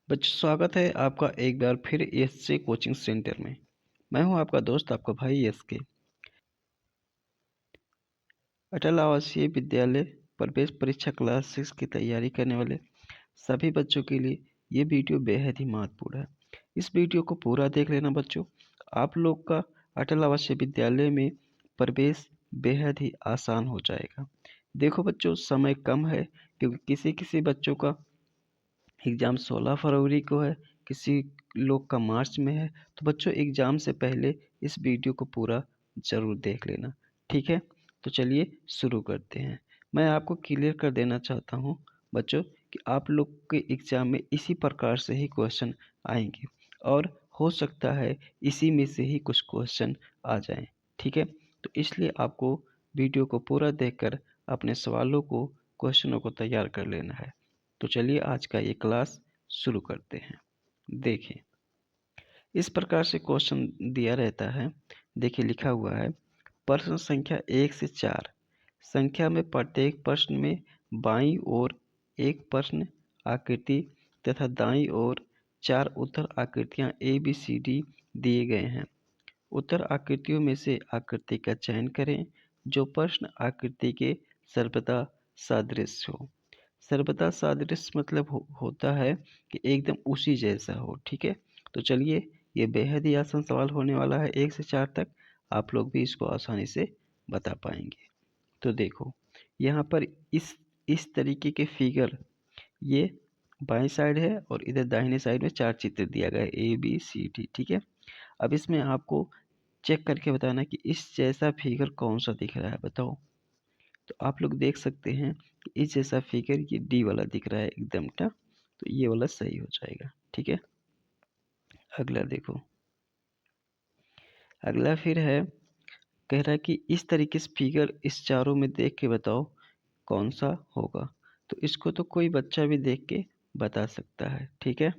बच्चों स्वागत है आपका एक बार फिर एसके कोचिंग सेंटर में। मैं हूं आपका दोस्त आपका भाई एसके। अटल आवासीय विद्यालय प्रवेश परीक्षा क्लास 6 की तैयारी करने वाले सभी बच्चों के लिए ये वीडियो बेहद ही महत्वपूर्ण है। इस वीडियो को पूरा देख लेना बच्चों। आप लोग का अटल आवासीय विद्यालय में प्रवेश बेहद ही आसान हो जाएगा। देखो बच्चों, समय कम है क्योंकि किसी किसी बच्चों का एग्ज़ाम 16 फरवरी को है, किसी लोग का मार्च में है। तो बच्चों एग्ज़ाम से पहले इस वीडियो को पूरा ज़रूर देख लेना, ठीक है? तो चलिए शुरू करते हैं। मैं आपको क्लियर कर देना चाहता हूँ बच्चों कि आप लोग के एग्ज़ाम में इसी प्रकार से ही क्वेश्चन आएँगे और हो सकता है इसी में से ही कुछ क्वेश्चन आ जाएँ, ठीक है? तो इसलिए आपको वीडियो को पूरा देखकर अपने सवालों को, क्वेश्चनों को तैयार कर लेना है। तो चलिए आज का ये क्लास शुरू करते हैं। देखिए, इस प्रकार से क्वेश्चन दिया रहता है। देखिए लिखा हुआ है, प्रश्न संख्या 1 से 4 संख्या में प्रत्येक प्रश्न में बाईं ओर एक प्रश्न आकृति तथा दाईं ओर 4 उत्तर आकृतियां ए बी सी डी दिए गए हैं। उत्तर आकृतियों में से आकृति का चयन करें जो प्रश्न आकृति के सर्वदा सादृश्य हो। सर्वदा सादृश्य मतलब होता है कि एकदम उसी जैसा हो, ठीक है? तो चलिए, ये बेहद ही आसान सवाल होने वाला है 1 से 4 तक। आप लोग भी इसको आसानी से बता पाएंगे। तो देखो, यहाँ पर इस तरीके के फिगर, ये बाएं साइड है और इधर दाहिने साइड में 4 चित्र दिया गया है ए बी सी डी, ठीक है? अब इसमें आपको चेक करके बताना कि इस जैसा फिगर कौन सा दिख रहा है, बताओ। तो आप लोग देख सकते हैं कि इस जैसा फिगर ये डी वाला दिख रहा है एकदम ना, तो ये वाला सही हो जाएगा, ठीक है? अगला देखो, अगला फिर है, कह रहा है कि इस तरीके से फिगर इस चारों में देख के बताओ कौन सा होगा। तो इसको तो कोई बच्चा भी देख के बता सकता है, ठीक है?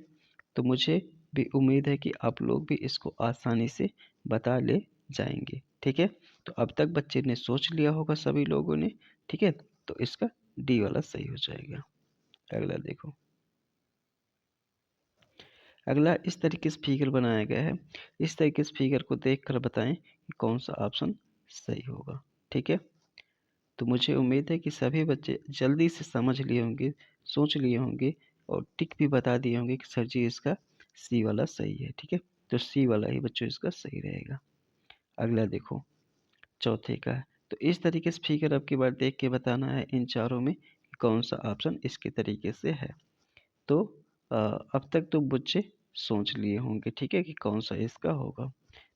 तो मुझे भी उम्मीद है कि आप लोग भी इसको आसानी से बता ले जाएंगे, ठीक है? तो अब तक बच्चे ने सोच लिया होगा सभी लोगों ने, ठीक है? तो इसका डी वाला सही हो जाएगा। अगला देखो, अगला इस तरीके से फिगर बनाया गया है। इस तरीके से फिगर को देखकर बताएं कि कौन सा ऑप्शन सही होगा, ठीक है? तो मुझे उम्मीद है कि सभी बच्चे जल्दी से समझ लिए होंगे, सोच लिए होंगे और टिक भी बता दिए होंगे कि सर जी इसका सी वाला सही है, ठीक है? तो सी वाला ही बच्चों इसका सही रहेगा। अगला देखो, चौथे का है। तो इस तरीके से फिगर अब की बार देख के बताना है इन चारों में कि कौन सा ऑप्शन इसके तरीके से है। तो अब तक तो बच्चे सोच लिए होंगे, ठीक है, कि कौन सा इसका होगा।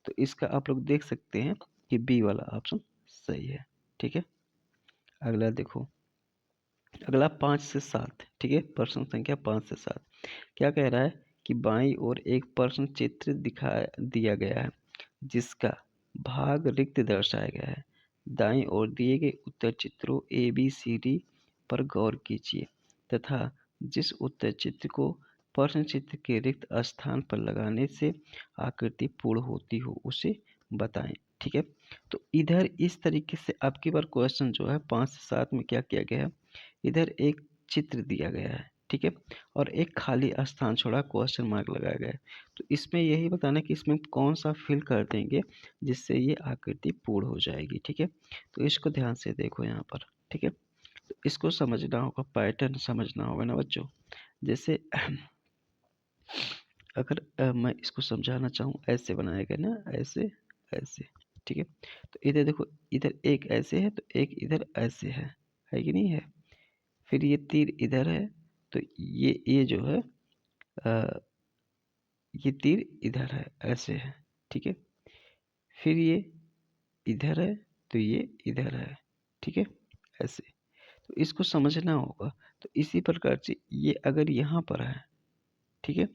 तो इसका आप लोग देख सकते हैं कि बी वाला ऑप्शन सही है, ठीक है? अगला देखो, अगला 5 से 7, ठीक है? प्रश्न संख्या 5 से 7 क्या कह रहा है कि बाईं ओर एक प्रश्न चित्र दिया गया है जिसका भाग रिक्त दर्शाया गया है। दाईं ओर दिए गए उत्तर चित्रों ए बी सी डी पर गौर कीजिए तथा जिस उत्तर चित्र को प्रश्न चित्र के रिक्त स्थान पर लगाने से आकृति पूर्ण होती हो उसे बताएं, ठीक है? तो इधर इस तरीके से अब की बार क्वेश्चन जो है 5 से 7 में क्या किया गया है, इधर एक चित्र दिया गया है, ठीक है? और एक खाली स्थान छोड़ा, क्वेश्चन मार्क लगाया गया है। तो इसमें यही बताना है कि इसमें कौन सा फिल कर देंगे जिससे ये आकृति पूर्ण हो जाएगी, ठीक है? तो इसको ध्यान से देखो यहाँ पर, ठीक है? तो इसको समझना होगा, पैटर्न समझना होगा ना बच्चों। जैसे अगर मैं इसको समझाना चाहूँ, ऐसे बनाया गया ना, ऐसे ऐसे, ठीक है? तो इधर देखो, इधर एक ऐसे है तो एक इधर ऐसे है कि नहीं है? फिर ये तीर इधर है तो ये जो है अ, ये तीर इधर है, ऐसे है, ठीक है? फिर ये इधर है तो ये इधर है, ठीक है? ऐसे। तो इसको समझना होगा। तो इसी प्रकार से ये अगर यहाँ पर है, ठीक है?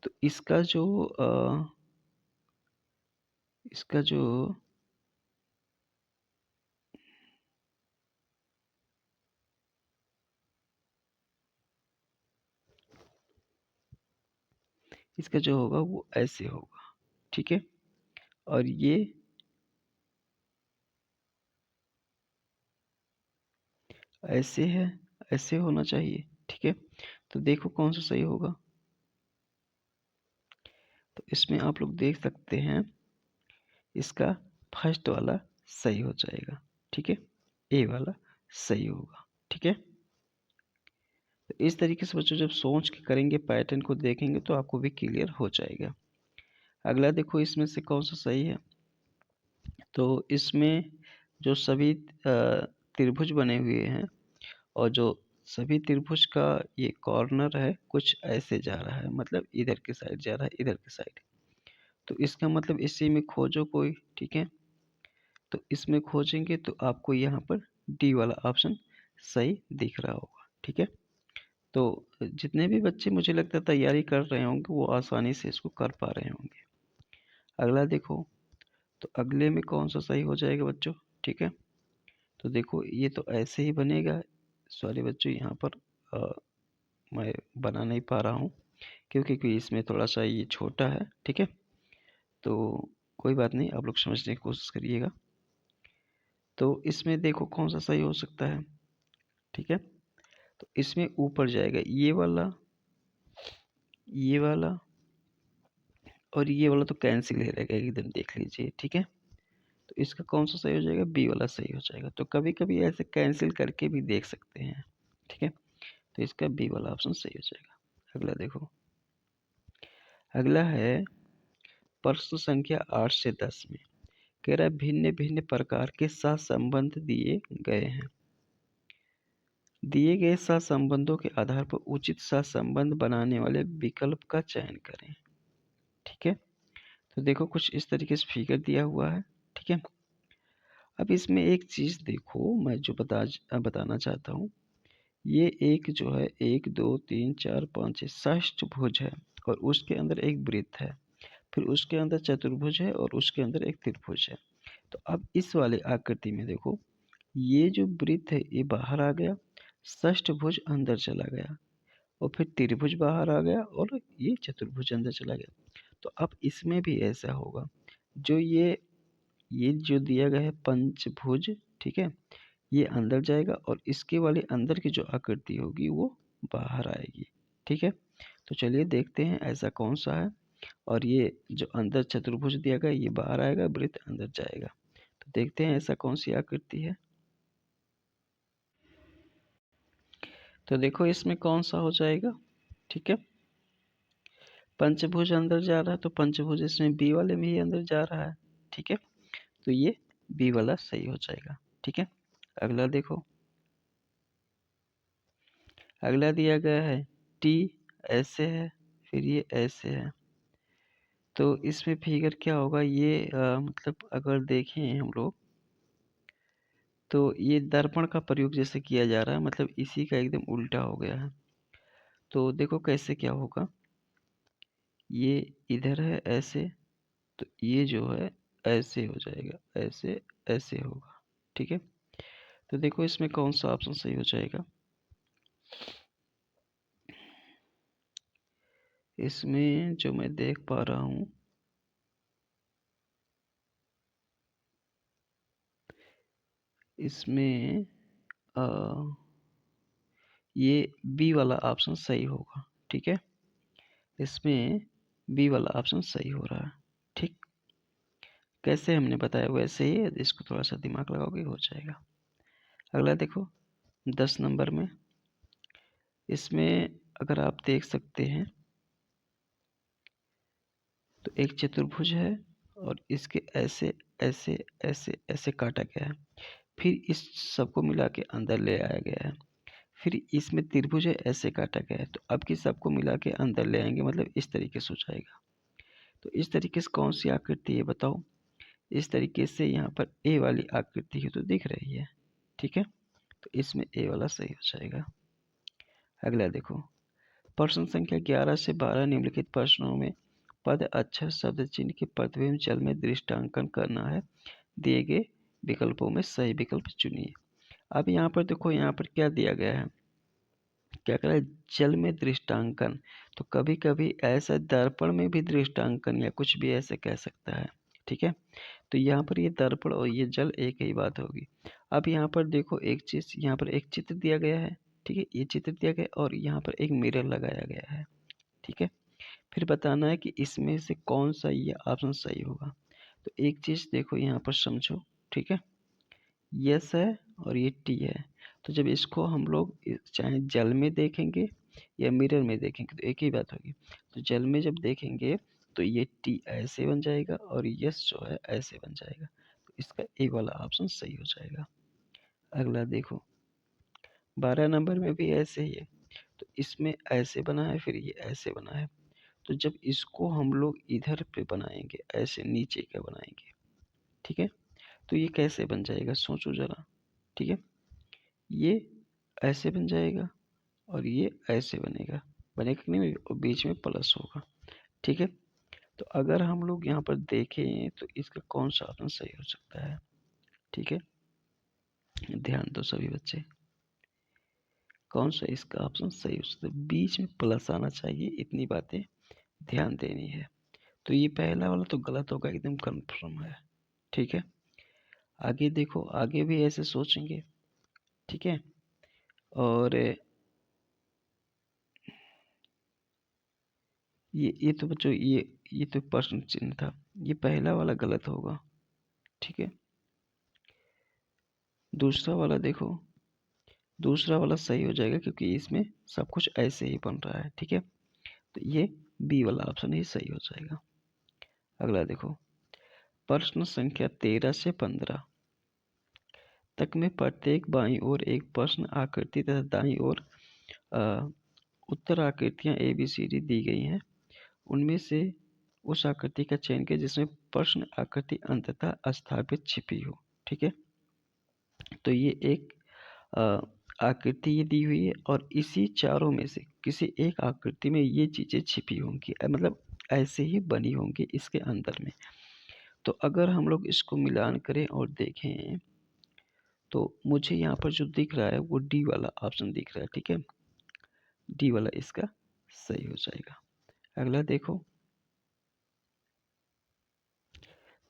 तो इसका जो इसका जो होगा वो ऐसे होगा, ठीक है? और ये ऐसे है, ऐसे होना चाहिए, ठीक है? तो देखो कौन सा सही होगा। तो इसमें आप लोग देख सकते हैं इसका फर्स्ट वाला सही हो जाएगा, ठीक है, ए वाला सही होगा, ठीक है। तो इस तरीके से बच्चों जब सोच के करेंगे, पैटर्न को देखेंगे तो आपको भी क्लियर हो जाएगा। अगला देखो इसमें से कौन सा सही है। तो इसमें जो सभी त्रिभुज बने हुए हैं और जो सभी त्रिभुज का ये कॉर्नर है कुछ ऐसे जा रहा है, मतलब इधर की साइड जा रहा है, इधर की साइड। तो इसका मतलब इसी में खोजो कोई, ठीक है। तो इसमें खोजेंगे तो आपको यहाँ पर डी वाला ऑप्शन सही दिख रहा होगा, ठीक है। तो जितने भी बच्चे मुझे लगता है तैयारी कर रहे होंगे वो आसानी से इसको कर पा रहे होंगे। अगला देखो, तो अगले में कौन सा सही हो जाएगा बच्चों, ठीक है। तो देखो ये तो ऐसे ही बनेगा। सॉरी बच्चों, यहाँ पर मैं बना नहीं पा रहा हूँ क्योंकि इसमें थोड़ा सा ये छोटा है, ठीक है। तो कोई बात नहीं, आप लोग समझने की कोशिश करिएगा। तो इसमें देखो कौन सा सही हो सकता है, ठीक है। तो इसमें ऊपर जाएगा ये वाला और ये वाला तो कैंसिल ही रहेगा एकदम, देख लीजिए, ठीक है। तो इसका कौन सा सही हो जाएगा, बी वाला सही हो जाएगा। तो कभी कभी ऐसे कैंसिल करके भी देख सकते हैं, ठीक है। तो इसका बी वाला ऑप्शन सही हो जाएगा। अगला देखो, अगला है प्रश्न संख्या 8 से 10 में कह रहा है भिन्न भिन्न प्रकार के सहसंबंध दिए गए हैं। दिए गए सहसंबंधों के आधार पर उचित सहसंबंध बनाने वाले विकल्प का चयन करें, ठीक है। तो देखो कुछ इस तरीके से फिगर दिया हुआ है, ठीक है। अब इसमें एक चीज देखो, मैं जो बताना चाहता हूँ, ये एक जो है 1 2 3 4 5 षष्ठभुज है और उसके अंदर एक वृत्त है, फिर उसके अंदर चतुर्भुज है और उसके अंदर एक त्रिभुज है। तो अब इस वाले आकृति में देखो, ये जो वृत्त है ये बाहर आ गया, षष्ठभुज अंदर चला गया और फिर त्रिभुज बाहर आ गया और ये चतुर्भुज अंदर चला गया। तो अब इसमें भी ऐसा होगा, जो ये जो दिया गया है पंचभुज, ठीक है, ये अंदर जाएगा और इसके वाले अंदर की जो आकृति होगी वो बाहर आएगी, ठीक है। तो चलिए देखते हैं ऐसा कौन सा है। और ये जो अंदर चतुर्भुज दिया गया ये बाहर आएगा, वृत्त अंदर जाएगा। तो देखते हैं ऐसा कौन सी आकृति है। तो देखो इसमें कौन सा हो जाएगा, ठीक है। पंचभुज अंदर जा रहा है तो पंचभुज इसमें बी वाले में ही अंदर जा रहा है, ठीक है। तो ये बी वाला सही हो जाएगा, ठीक है। अगला देखो, अगला दिया गया है टी ऐसे है, फिर ये ऐसे है। तो इसमें फिगर क्या होगा, ये मतलब अगर देखें हम लोग तो ये दर्पण का प्रयोग जैसे किया जा रहा है, मतलब इसी का एकदम उल्टा हो गया है। तो देखो कैसे क्या होगा, ये इधर है ऐसे, तो ये जो है ऐसे हो जाएगा, ऐसे ऐसे होगा, ठीक है। तो देखो इसमें कौन सा ऑप्शन सही हो जाएगा। इसमें जो मैं देख पा रहा हूँ, इसमें आ, ये बी वाला ऑप्शन सही होगा, ठीक है। इसमें बी वाला ऑप्शन सही हो रहा है, ठीक। कैसे हमने बताया वैसे ही इसको थोड़ा सा दिमाग लगाओगे हो जाएगा। अगला देखो 10 नंबर में, इसमें अगर आप देख सकते हैं तो एक चतुर्भुज है और इसके ऐसे ऐसे ऐसे ऐसे काटा गया है, फिर इस सबको मिला के अंदर ले आया गया है, फिर इसमें त्रिभुज है ऐसे काटा गया है। तो अब की सबको मिला के अंदर ले आएंगे, मतलब इस तरीके से हो जाएगा। तो इस तरीके से कौन सी आकृति है बताओ। इस तरीके से यहाँ पर ए वाली आकृति है तो दिख रही है, ठीक है। तो इसमें ए वाला सही हो जाएगा। अगला देखो, प्रश्न संख्या 11 से 12 निम्नलिखित प्रश्नों में पद अक्षर शब्द चिन्ह के प्रतिबिंब जल में दृष्टांकन करना है, दिए गए विकल्पों में सही विकल्प चुनिए। अब यहाँ पर देखो, यहाँ पर क्या दिया गया है, क्या कह रहा है, जल में दृष्टांकन। तो कभी कभी ऐसा दर्पण में भी दृष्टांकन या कुछ भी ऐसे कह सकता है, ठीक है। तो यहाँ पर ये दर्पण और ये जल एक ही बात होगी। अब यहाँ पर देखो एक चीज, यहाँ पर एक चित्र दिया गया है, ठीक है, ये चित्र दिया गया और यहाँ पर एक मिरर लगाया गया है, ठीक है। फिर बताना है कि इसमें से कौन सा ये ऑप्शन सही होगा। तो एक चीज़ देखो यहाँ पर समझो, ठीक है, यस है और ये टी है। तो जब इसको हम लोग चाहे जल में देखेंगे या मिरर में देखेंगे तो एक ही बात होगी। तो जल में जब देखेंगे तो ये टी ऐसे बन जाएगा और यस जो है ऐसे बन जाएगा। तो इसका ए वाला ऑप्शन सही हो जाएगा। अगला देखो 12 नंबर में भी ऐसे ही है। तो इसमें ऐसे बना है, फिर ये ऐसे बना है। तो जब इसको हम लोग इधर पे बनाएंगे, ऐसे नीचे का बनाएंगे, ठीक है, तो ये कैसे बन जाएगा सोचो जरा, ठीक है, ये ऐसे बन जाएगा और ये ऐसे बनेगा, बनेगा कि नहीं, और बीच में प्लस होगा, ठीक है। तो अगर हम लोग यहाँ पर देखें तो इसका कौन सा ऑप्शन सही हो सकता है, ठीक है, ध्यान दो सभी बच्चे, कौन सा इसका ऑप्शन सही हो सकता है, बीच में प्लस आना चाहिए, इतनी बातें ध्यान देनी है। तो ये पहला वाला तो गलत होगा, एकदम कंफर्म है, ठीक है। आगे देखो, आगे भी ऐसे सोचेंगे, ठीक है, और ये तो बच्चों ये तो प्रश्न चिन्ह था, ये पहला वाला गलत होगा, ठीक है। दूसरा वाला देखो, दूसरा वाला सही हो जाएगा क्योंकि इसमें सब कुछ ऐसे ही बन रहा है, ठीक है। तो ये बी वाला ऑप्शन ही सही हो जाएगा। अगला देखो, प्रश्न संख्या 13 से 15 तक में प्रत्येक बाईं ओर एक प्रश्न आकृति तथा दाईं ओर उत्तर आकृतियां ए बी सी डी दी गई हैं। उनमें से उस आकृति का चयन करें जिसमें प्रश्न आकृति अंततः स्थापित छिपी हो, ठीक है। तो ये एक आकृति ये दी हुई है और इसी चारों में से किसी एक आकृति में ये चीज़ें छिपी होंगी, मतलब ऐसे ही बनी होंगी इसके अंदर में। तो अगर हम लोग इसको मिलान करें और देखें तो मुझे यहाँ पर जो दिख रहा है वो डी वाला ऑप्शन दिख रहा है, ठीक है, डी वाला इसका सही हो जाएगा। अगला देखो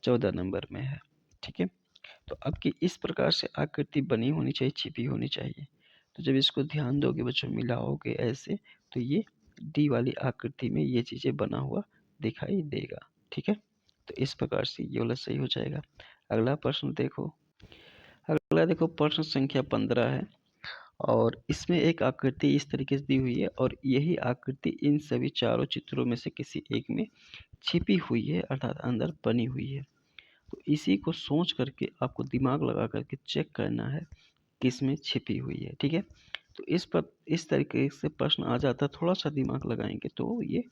14 नंबर में है, ठीक है। तो अब की इस प्रकार से आकृति बनी होनी चाहिए, छिपी होनी चाहिए। तो जब इसको ध्यान दोगे बच्चों, मिलाओगे ऐसे, तो ये डी वाली आकृति में ये चीज़ें बना हुआ दिखाई देगा, ठीक है। तो इस प्रकार से ये वाला सही हो जाएगा। अगला प्रश्न देखो, अगला देखो प्रश्न संख्या 15 है और इसमें एक आकृति इस तरीके से दी हुई है और यही आकृति इन सभी चारों चित्रों में से किसी एक में छिपी हुई है, अर्थात अंदर बनी हुई है। तो इसी को सोच करके आपको दिमाग लगा करके चेक करना है किस में छिपी हुई है, ठीक है। तो इस तरीके से प्रश्न आ जाता है, थोड़ा सा दिमाग लगाएंगे तो ये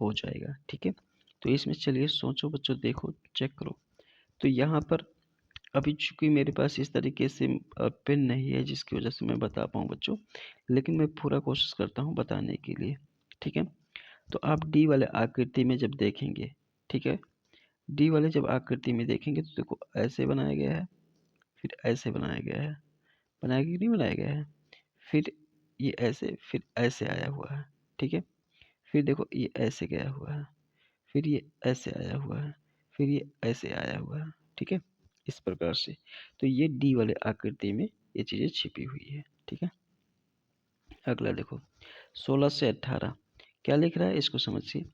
हो जाएगा, ठीक है। तो इसमें चलिए सोचो बच्चों, देखो चेक करो। तो यहाँ पर अभी चूंकि मेरे पास इस तरीके से पेन नहीं है जिसकी वजह से मैं बता पाऊँ बच्चों, लेकिन मैं पूरा कोशिश करता हूँ बताने के लिए, ठीक है। तो आप डी वाले आकृति में जब देखेंगे, ठीक है, डी वाले जब आकृति में देखेंगे तो देखो ऐसे बनाया गया है, फिर ऐसे बनाया गया है, बनाया कि नहीं बनाया गया है, फिर ये ऐसे, फिर ऐसे आया हुआ है, ठीक है। फिर देखो ये ऐसे गया हुआ है, फिर ये ऐसे आया हुआ है, फिर ये ऐसे आया हुआ है, ठीक है, इस प्रकार से। तो ये डी वाले आकृति में ये चीज़ें छिपी हुई है, ठीक है। अगला देखो 16 से 18 क्या लिख रहा है इसको समझिए।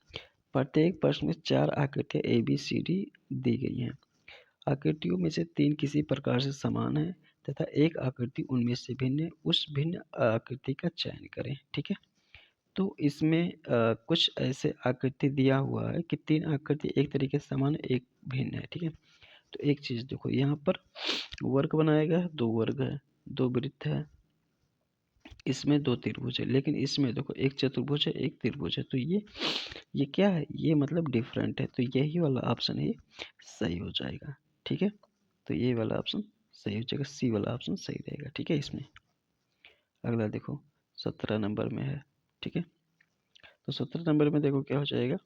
प्रत्येक प्रश्न में 4 आकृतियाँ ए बी सी डी दी गई हैं। आकृतियों में से 3 किसी प्रकार से समान है तथा एक आकृति उनमें से भिन्न है, उस भिन्न आकृति का चयन करें, ठीक है। तो इसमें कुछ ऐसे आकृति दिया हुआ है कि 3 आकृति एक तरीके से समान है, एक भिन्न है, ठीक है। तो एक चीज़ देखो, यहाँ पर वर्ग बनाया गया है, 2 वर्ग है, 2 वृत्त है, इसमें 2 त्रिभुज है, लेकिन इसमें देखो एक चतुर्भुज है, एक त्रिभुज है। तो ये क्या है, ये मतलब डिफरेंट है। तो यही वाला ऑप्शन ही सही हो जाएगा, ठीक है। तो ये वाला ऑप्शन सही हो जाएगा, सी वाला ऑप्शन सही रहेगा, ठीक है इसमें। अगला देखो 17 नंबर में है, ठीक है। तो 17 नंबर में देखो क्या हो जाएगा,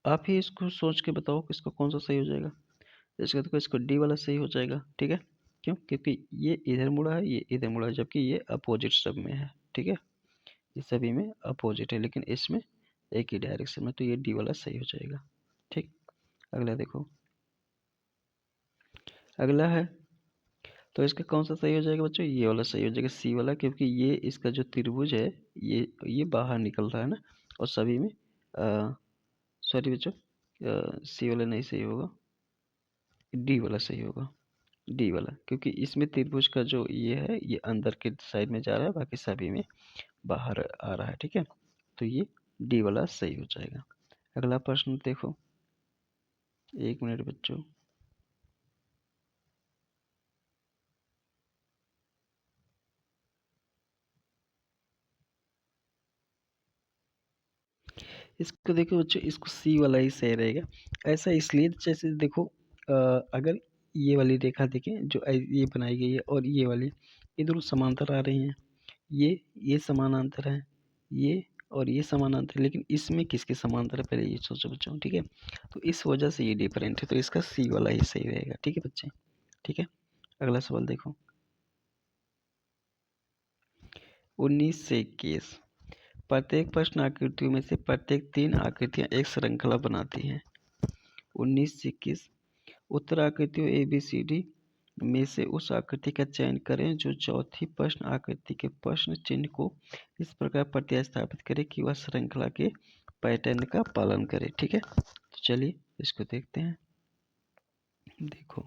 आप ही इसको सोच के बताओ कि इसको कौन सा सही हो जाएगा। इसका देखो, इसको डी वाला सही हो जाएगा, ठीक है। क्यों, क्योंकि ये इधर मुड़ा है, ये इधर मुड़ा है, जबकि ये अपोजिट सब में है, ठीक है। ये सभी में अपोजिट है लेकिन इसमें एक ही डायरेक्शन में, तो ये डी वाला सही हो जाएगा, ठीक। अगला देखो, अगला है, तो इसका कौन सा सही हो जाएगा बच्चों, ये वाला सही हो जाएगा, सी वाला, क्योंकि ये इसका जो त्रिभुज है ये बाहर निकल रहा है ना, और सभी में सॉरी बच्चों, सी वाला नहीं सही होगा, डी वाला सही होगा, डी वाला, क्योंकि इसमें त्रिभुज का जो ये है ये अंदर के साइड में जा रहा है, बाकी सभी में बाहर आ रहा है। ठीक है, तो ये डी वाला सही हो जाएगा। अगला प्रश्न देखो, 1 मिनट बच्चों। इसको देखो बच्चों, इसको सी वाला ही सही रहेगा। ऐसा इसलिए, जैसे देखो अगर ये वाली रेखा देखें जो ये बनाई गई है और ये वाली, ये दोनों समांतर आ रही हैं, ये समानांतर है, ये और ये समानांतर है, लेकिन इसमें किसके समांतर है पहले ये सोचो बच्चों। ठीक है, तो इस वजह से ये डिफरेंट है, तो इसका सी वाला ही सही रहेगा। ठीक है बच्चे, ठीक है। अगला सवाल देखो, 19 से 21। प्रत्येक प्रश्न आकृतियों में से प्रत्येक 3 आकृतियां एक श्रृंखला बनाती हैं। 19 से 21। उत्तर आकृतियों ए बी सी डी में से उस आकृति का चयन करें जो चौथी प्रश्न आकृति के प्रश्न चिन्ह को इस प्रकार प्रतिस्थापित करे कि वह श्रृंखला के पैटर्न का पालन करे। ठीक है, तो चलिए इसको देखते हैं। देखो,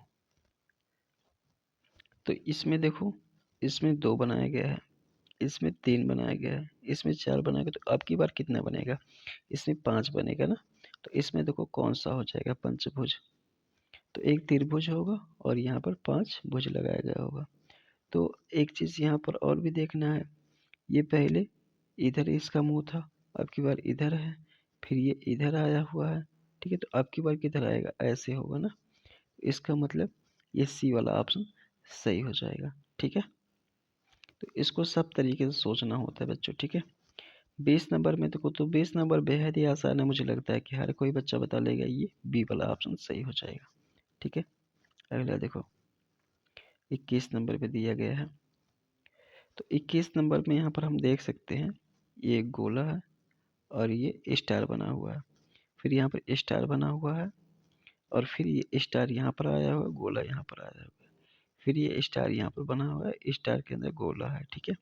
तो इसमें देखो, इसमें 2 बनाया गया है, इसमें 3 बनाया गया है, इसमें 4 बनाया गया, तो अब की बार कितना बनेगा? इसमें 5 बनेगा ना। तो इसमें देखो कौन सा हो जाएगा, पंचभुज। तो एक त्रिभुज होगा और यहाँ पर 5 भुज लगाया गया होगा। तो एक चीज़ यहाँ पर और भी देखना है, ये पहले इधर इसका मुंह था, अब की बार इधर है, फिर ये इधर आया हुआ है। ठीक है, तो अब की बार किधर आएगा, ऐसे होगा ना। इसका मतलब ये सी वाला ऑप्शन सही हो जाएगा। ठीक है, तो इसको सब तरीके से सोचना होता है बच्चों। ठीक है, 20 नंबर में देखो, तो 20 नंबर बेहद ही आसान है, मुझे लगता है कि हर कोई बच्चा बता लेगा, ये बी वाला ऑप्शन सही हो जाएगा। ठीक है, अगला देखो, 21 नंबर पे दिया गया है। तो 21 नंबर में यहाँ पर हम देख सकते हैं, ये एक गोला है और ये स्टार बना हुआ है, फिर यहाँ पर स्टार बना हुआ है, और फिर ये स्टार यहाँ पर आया हुआ है, गोला यहाँ पर आया हुआ है, फिर ये स्टार यहाँ पर बना हुआ है, स्टार के अंदर गोला है। ठीक है,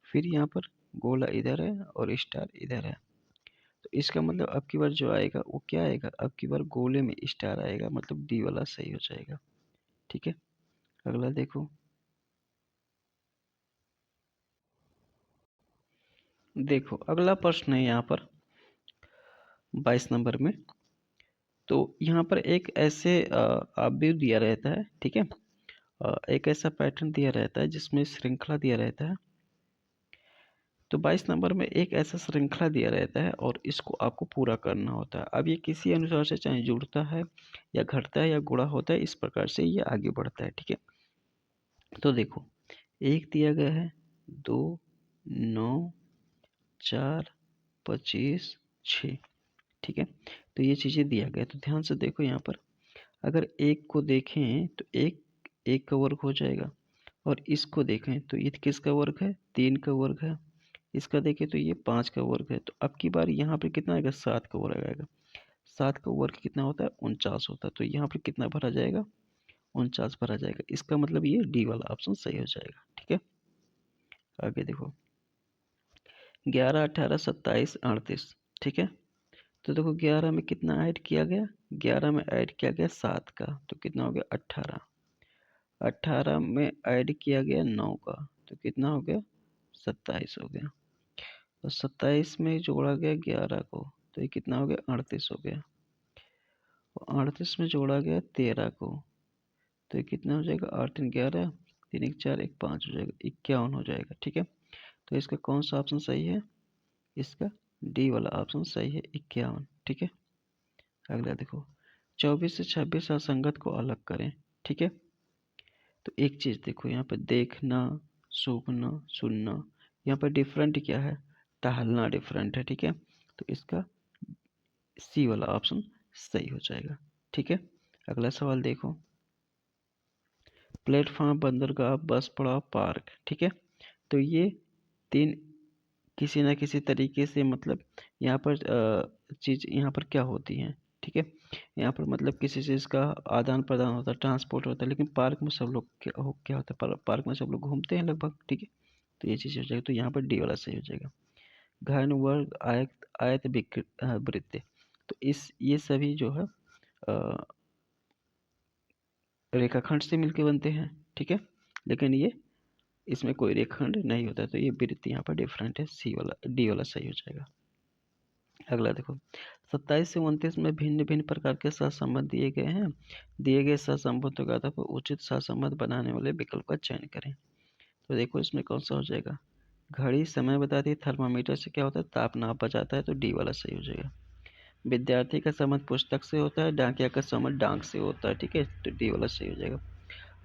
फिर यहाँ पर गोला इधर है और स्टार इधर है। तो इसका मतलब अब की बार जो आएगा वो क्या आएगा, अब की बार गोले में स्टार आएगा, मतलब डी वाला सही हो जाएगा। ठीक है, अगला देखो, देखो अगला प्रश्न है यहाँ पर 22 नंबर में। तो यहाँ पर एक ऐसे आव्यूह दिया रहता है। ठीक है, एक ऐसा पैटर्न दिया रहता है जिसमें श्रृंखला दिया रहता है। तो 22 नंबर में एक ऐसा श्रृंखला दिया रहता है और इसको आपको पूरा करना होता है। अब ये किसी अनुसार से चाहे जुड़ता है या घटता है या गुणा होता है, इस प्रकार से ये आगे बढ़ता है। ठीक है, तो देखो, एक दिया गया है, 2, 9, 4, 25, 6। ठीक है, तो ये चीज़ें दिया गया है। तो ध्यान से देखो, यहाँ पर अगर एक को देखें तो एक एक का वर्ग हो जाएगा, और इसको देखें तो ये किसका वर्ग है, 3 का वर्ग है। इसका देखें तो ये 5 का वर्ग है। तो अब की बार यहाँ पर कितना आएगा, 7 का वर्ग आएगा। 7 का वर्ग कितना होता है, 49 होता है। तो यहाँ पर कितना भरा जाएगा, 49 भरा जाएगा। इसका मतलब ये डी वाला ऑप्शन सही हो जाएगा। ठीक है, आगे देखो, 11, 18, 27, 38। ठीक है, तो देखो 11 में कितना ऐड किया गया, 11 में ऐड किया गया 7 का, तो कितना हो गया, 18। 18 में ऐड किया गया 9 का, तो कितना हो गया, 27 हो गया। और 27 में जोड़ा गया 11 को, तो ये कितना हो गया, 38 हो गया। और 38 में जोड़ा गया 13 को, तो ये कितना हो जाएगा, 8 3 11, 3 1 4 1 5 हो जाएगा, 51 हो जाएगा। ठीक है, तो इसका कौन सा ऑप्शन सही है, इसका डी वाला ऑप्शन सही है, 51। ठीक है, अगला देखो, 24 से 26 असंगत को अलग करें। ठीक है, तो एक चीज देखो, यहाँ पर देखना, सूंघना, सुनना, यहाँ पर डिफरेंट क्या है, टहलना डिफरेंट है। ठीक है, तो इसका सी वाला ऑप्शन सही हो जाएगा। ठीक है, अगला सवाल देखो, प्लेटफॉर्म, बंदरगाह, बस पड़ाव, पार्क। ठीक है, तो ये 3 किसी ना किसी तरीके से, मतलब यहाँ पर चीज़ यहाँ पर क्या होती हैं। ठीक है, यहाँ पर मतलब किसी चीज़ का आदान प्रदान होता है, ट्रांसपोर्ट होता है। लेकिन पार्क में सब लोग क्या होता है, पार्क में सब लोग घूमते हैं लगभग। ठीक है, तो ये चीज़ हो जाएगी, तो यहाँ पर डी वाला सही हो जाएगा। घन, वर्ग, आयत, आयत वृत्त। तो ये सभी जो है रेखाखंड से मिलके बनते हैं, ठीक है। लेकिन ये इसमें कोई रेखाखंड नहीं होता, तो ये वृत्त यहाँ पर डिफरेंट है, डी वाला सही हो जाएगा। अगला देखो, 27 से 29 में भिन्न भिन्न प्रकार के सहसंबंध दिए गए हैं। दिए गए सहसंबंधों के आधार पर उचित सहसंबंध बनाने वाले विकल्प का चयन करें। तो देखो इसमें कौन सा हो जाएगा। घड़ी समय बताती है, थर्मामीटर से क्या होता है, ताप नापा जाता है, तो डी वाला सही हो जाएगा। विद्यार्थी का संबंध पुस्तक से होता है, डाकिया का संबंध डाक से होता है, ठीक है, तो डी वाला सही हो जाएगा।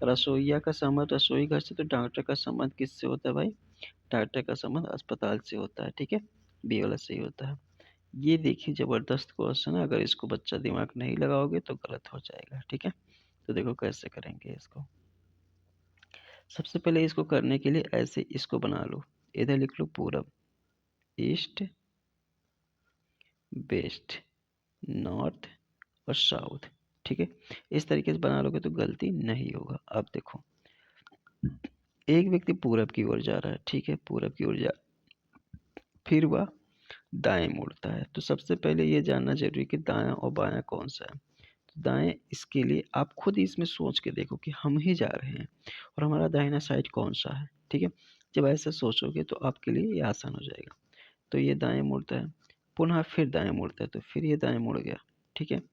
रसोईया का संबंध रसोई घर से, तो डॉक्टर का संबंध किससे होता है भाई, डॉक्टर का संबंध अस्पताल से होता है, ठीक है, बी वाला सही होता है। ये देखिए जबरदस्त क्वेश्चन है, अगर इसको बच्चा दिमाग नहीं लगाओगे तो गलत हो जाएगा, ठीक है। तो देखो कैसे करेंगे इसको। सबसे पहले इसको करने के लिए ऐसे इसको बना लो, इधर लिख लो पूरब, ईस्ट, वेस्ट, नॉर्थ और साउथ, ठीक है। इस तरीके से बना लोगे तो गलती नहीं होगा। अब देखो, एक व्यक्ति पूरब की ओर जा रहा है, ठीक है, पूरब की ओर जा, फिर वह दाएं मुड़ता है। तो सबसे पहले ये जानना जरूरी कि दायां और बायां कौन सा है। तो दाएं, इसके लिए आप खुद इसमें सोच के देखो कि हम ही जा रहे हैं और हमारा दाहिना साइड कौन सा है, ठीक है। जब ऐसा सोचोगे तो आपके लिए ये आसान हो जाएगा। तो ये दाएं मुड़ता है, पुनः फिर दाएं मुड़ता है, तो फिर ये दाएं मुड़ गया, ठीक है।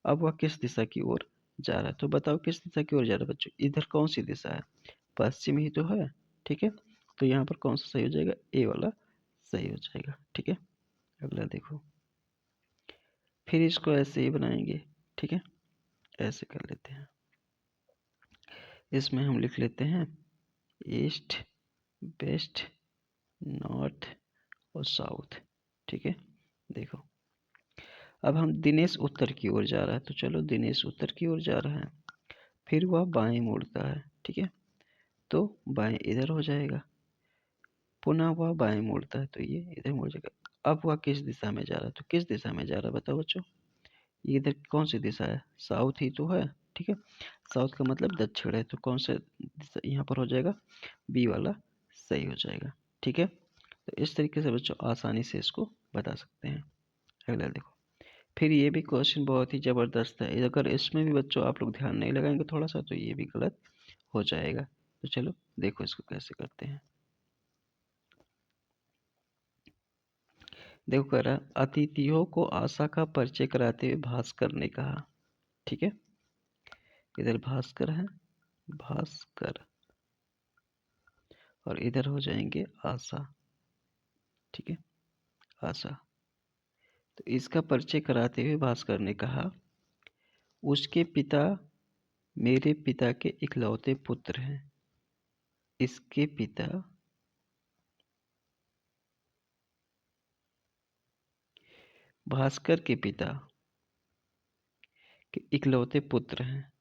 अब वह किस दिशा की ओर जा रहा है, तो बताओ किस दिशा की ओर जा रहा है बच्चों, इधर कौन सी दिशा है, पश्चिम ही तो है, ठीक है। तो यहाँ पर कौन सा सही हो जाएगा, ए वाला सही हो जाएगा, ठीक है। अगला देखो, फिर इसको ऐसे ही बनाएंगे, ठीक है, ऐसे कर लेते हैं। इसमें हम लिख लेते हैं ईस्ट, वेस्ट, नॉर्थ और साउथ, ठीक है। देखो अब हम दिनेश उत्तर की ओर जा रहा है, तो चलो दिनेश उत्तर की ओर जा रहा है, फिर वह बाएं मुड़ता है, ठीक है, तो बाएं इधर हो जाएगा, पुनः वह बाएं मुड़ता है, तो ये इधर मुड़ जाएगा। अब वह किस दिशा में जा रहा है, तो किस दिशा में जा रहा है बताओ बच्चों, ये इधर कौन सी दिशा है, साउथ ही तो है, ठीक है। साउथ का मतलब दक्षिण है, तो कौन सा दिशा यहाँ पर हो जाएगा, बी वाला सही हो जाएगा, ठीक है। तो इस तरीके से बच्चों आसानी से इसको बता सकते हैं। अगला देखो, फिर ये भी क्वेश्चन बहुत ही ज़बरदस्त है, अगर इसमें भी बच्चों आप लोग ध्यान नहीं लगाएंगे थोड़ा सा तो ये भी गलत हो जाएगा। तो चलो देखो इसको कैसे करते हैं। देखो कह रहा, अतिथियों को आशा का परिचय कराते हुए भास्कर ने कहा, ठीक है, इधर भास्कर है, भास्कर, और इधर हो जाएंगे आशा, ठीक है, आशा। तो इसका परिचय कराते हुए भास्कर ने कहा, उसके पिता मेरे पिता के इकलौते पुत्र हैं। इसके पिता भास्कर के पिता के इकलौते पुत्र हैं,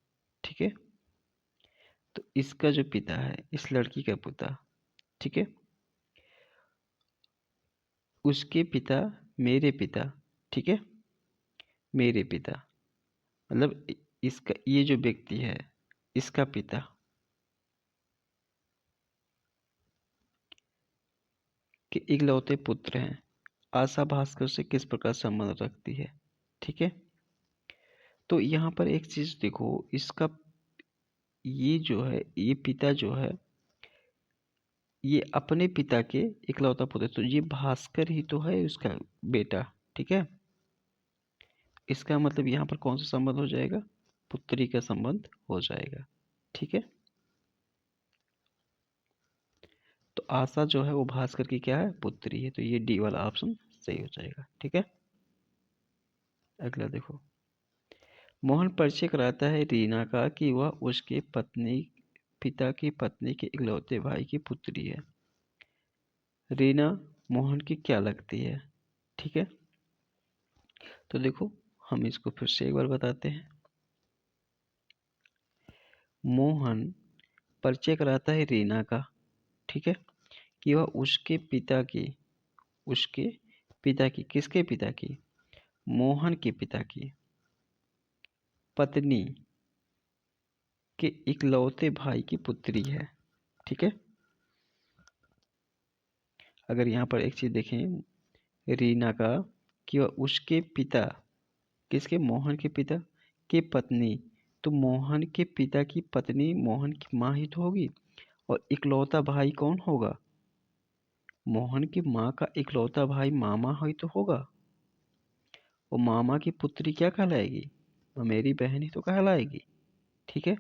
ठीक है। तो इसका जो पिता है, इस लड़की का पिता, ठीक है, उसके पिता मेरे पिता, ठीक है, मेरे पिता मतलब इसका ये जो व्यक्ति है इसका पिता के इकलौते पुत्र हैं। आशा भास्कर से किस प्रकार संबंध रखती है, ठीक है। तो यहाँ पर एक चीज देखो, इसका ये जो है, ये पिता जो है ये अपने पिता के इकलौता पुत्र, तो ये भास्कर ही तो है उसका बेटा, ठीक है। इसका मतलब यहाँ पर कौन सा संबंध हो जाएगा, पुत्री का संबंध हो जाएगा, ठीक है। तो आशा जो है वो भास्कर की क्या है, पुत्री है, तो ये डी वाला ऑप्शन सही हो जाएगा, ठीक है। अगला देखो, मोहन परिचय कराता है रीना का कि वह उसके पत्नी पिता की पत्नी के इकलौते भाई की पुत्री है। रीना मोहन की क्या लगती है, ठीक है। तो देखो हम इसको फिर से एक बार बताते हैं। मोहन परिचय कराता है रीना का, ठीक है, कि वह उसके पिता की किसके पिता की, मोहन के पिता की पत्नी के इकलौते भाई की पुत्री है, ठीक है। अगर यहाँ पर एक चीज देखें, रीना का कि वह उसके पिता, किसके, मोहन के पिता की पत्नी, तो मोहन के पिता की पत्नी मोहन की माँ ही तो होगी। और इकलौता भाई कौन होगा? मोहन की माँ का इकलौता भाई मामा ही तो होगा। और मामा की पुत्री क्या कहलाएगी? मेरी बहन ही तो कहलाएगी। ठीक है,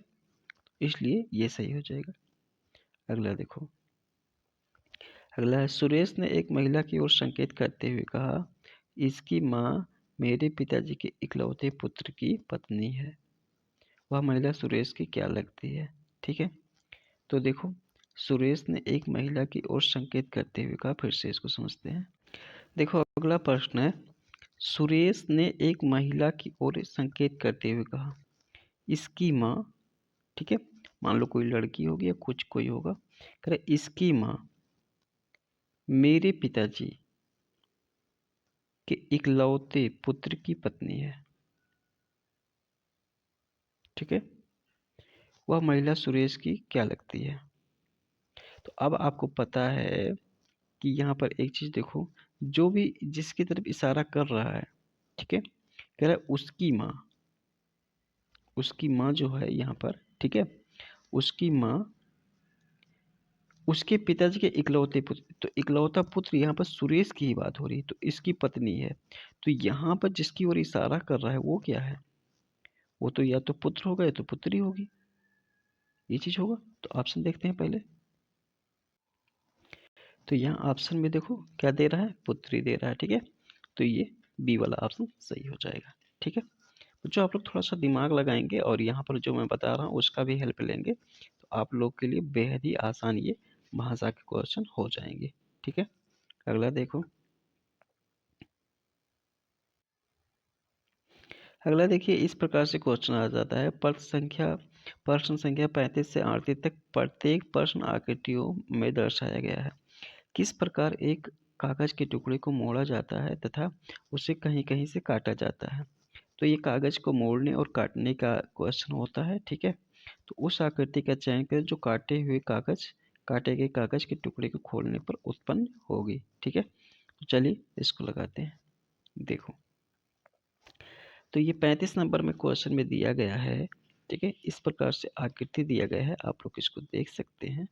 इसलिए ये सही हो जाएगा। अगला देखो, अगला है, सुरेश ने एक महिला की ओर संकेत करते हुए कहा, इसकी माँ मेरे पिताजी के इकलौते पुत्र की पत्नी है। वह महिला सुरेश की क्या लगती है? ठीक है, तो देखो, सुरेश ने एक महिला की ओर संकेत करते हुए कहा, फिर से इसको समझते हैं। देखो, अगला प्रश्न है, सुरेश ने एक महिला की ओर संकेत करते हुए कहा, इसकी माँ, ठीक है, मान लो कोई लड़की होगी या कुछ कोई होगा, कह रहे इसकी माँ मेरे पिताजी के इकलौते पुत्र की पत्नी है। ठीक है, वह महिला सुरेश की क्या लगती है? तो अब आपको पता है कि यहाँ पर एक चीज देखो, जो भी जिसकी तरफ इशारा कर रहा है, ठीक है, कह रहा है उसकी माँ जो है यहाँ पर, ठीक है, उसकी माँ उसके पिताजी के इकलौते पुत्र, तो इकलौता पुत्र यहाँ पर सुरेश की ही बात हो रही है, तो इसकी पत्नी है। तो यहाँ पर जिसकी ओर इशारा कर रहा है वो क्या है? वो तो या तो पुत्र होगा या तो पुत्री होगी, ये चीज होगा। तो ऑप्शन देखते हैं पहले। तो यहाँ ऑप्शन में देखो क्या दे रहा है, पुत्री दे रहा है। ठीक है, तो ये बी वाला ऑप्शन सही हो जाएगा। ठीक है, जो आप लोग थोड़ा सा दिमाग लगाएंगे और यहाँ पर जो मैं बता रहा हूँ उसका भी हेल्प लेंगे, तो आप लोग के लिए बेहद ही आसान ये भाषा के क्वेश्चन हो जाएंगे। ठीक है, अगला देखो, अगला देखिए, इस प्रकार से क्वेश्चन आ जाता है, प्रश्न संख्या 35 से 38 तक प्रत्येक प्रश्न आकृतियों में दर्शाया गया है। किस प्रकार एक कागज के टुकड़े को मोड़ा जाता है तथा उसे कहीं कहीं से काटा जाता है? तो ये कागज को मोड़ने और काटने का क्वेश्चन होता है। ठीक है, तो उस आकृति का चयन करें जो काटे गए कागज के टुकड़े को खोलने पर उत्पन्न होगी। ठीक है, तो चलिए इसको लगाते हैं। देखो, तो ये 35 नंबर में क्वेश्चन में दिया गया है। ठीक है, इस प्रकार से आकृति दिया गया है, आप लोग इसको देख सकते हैं।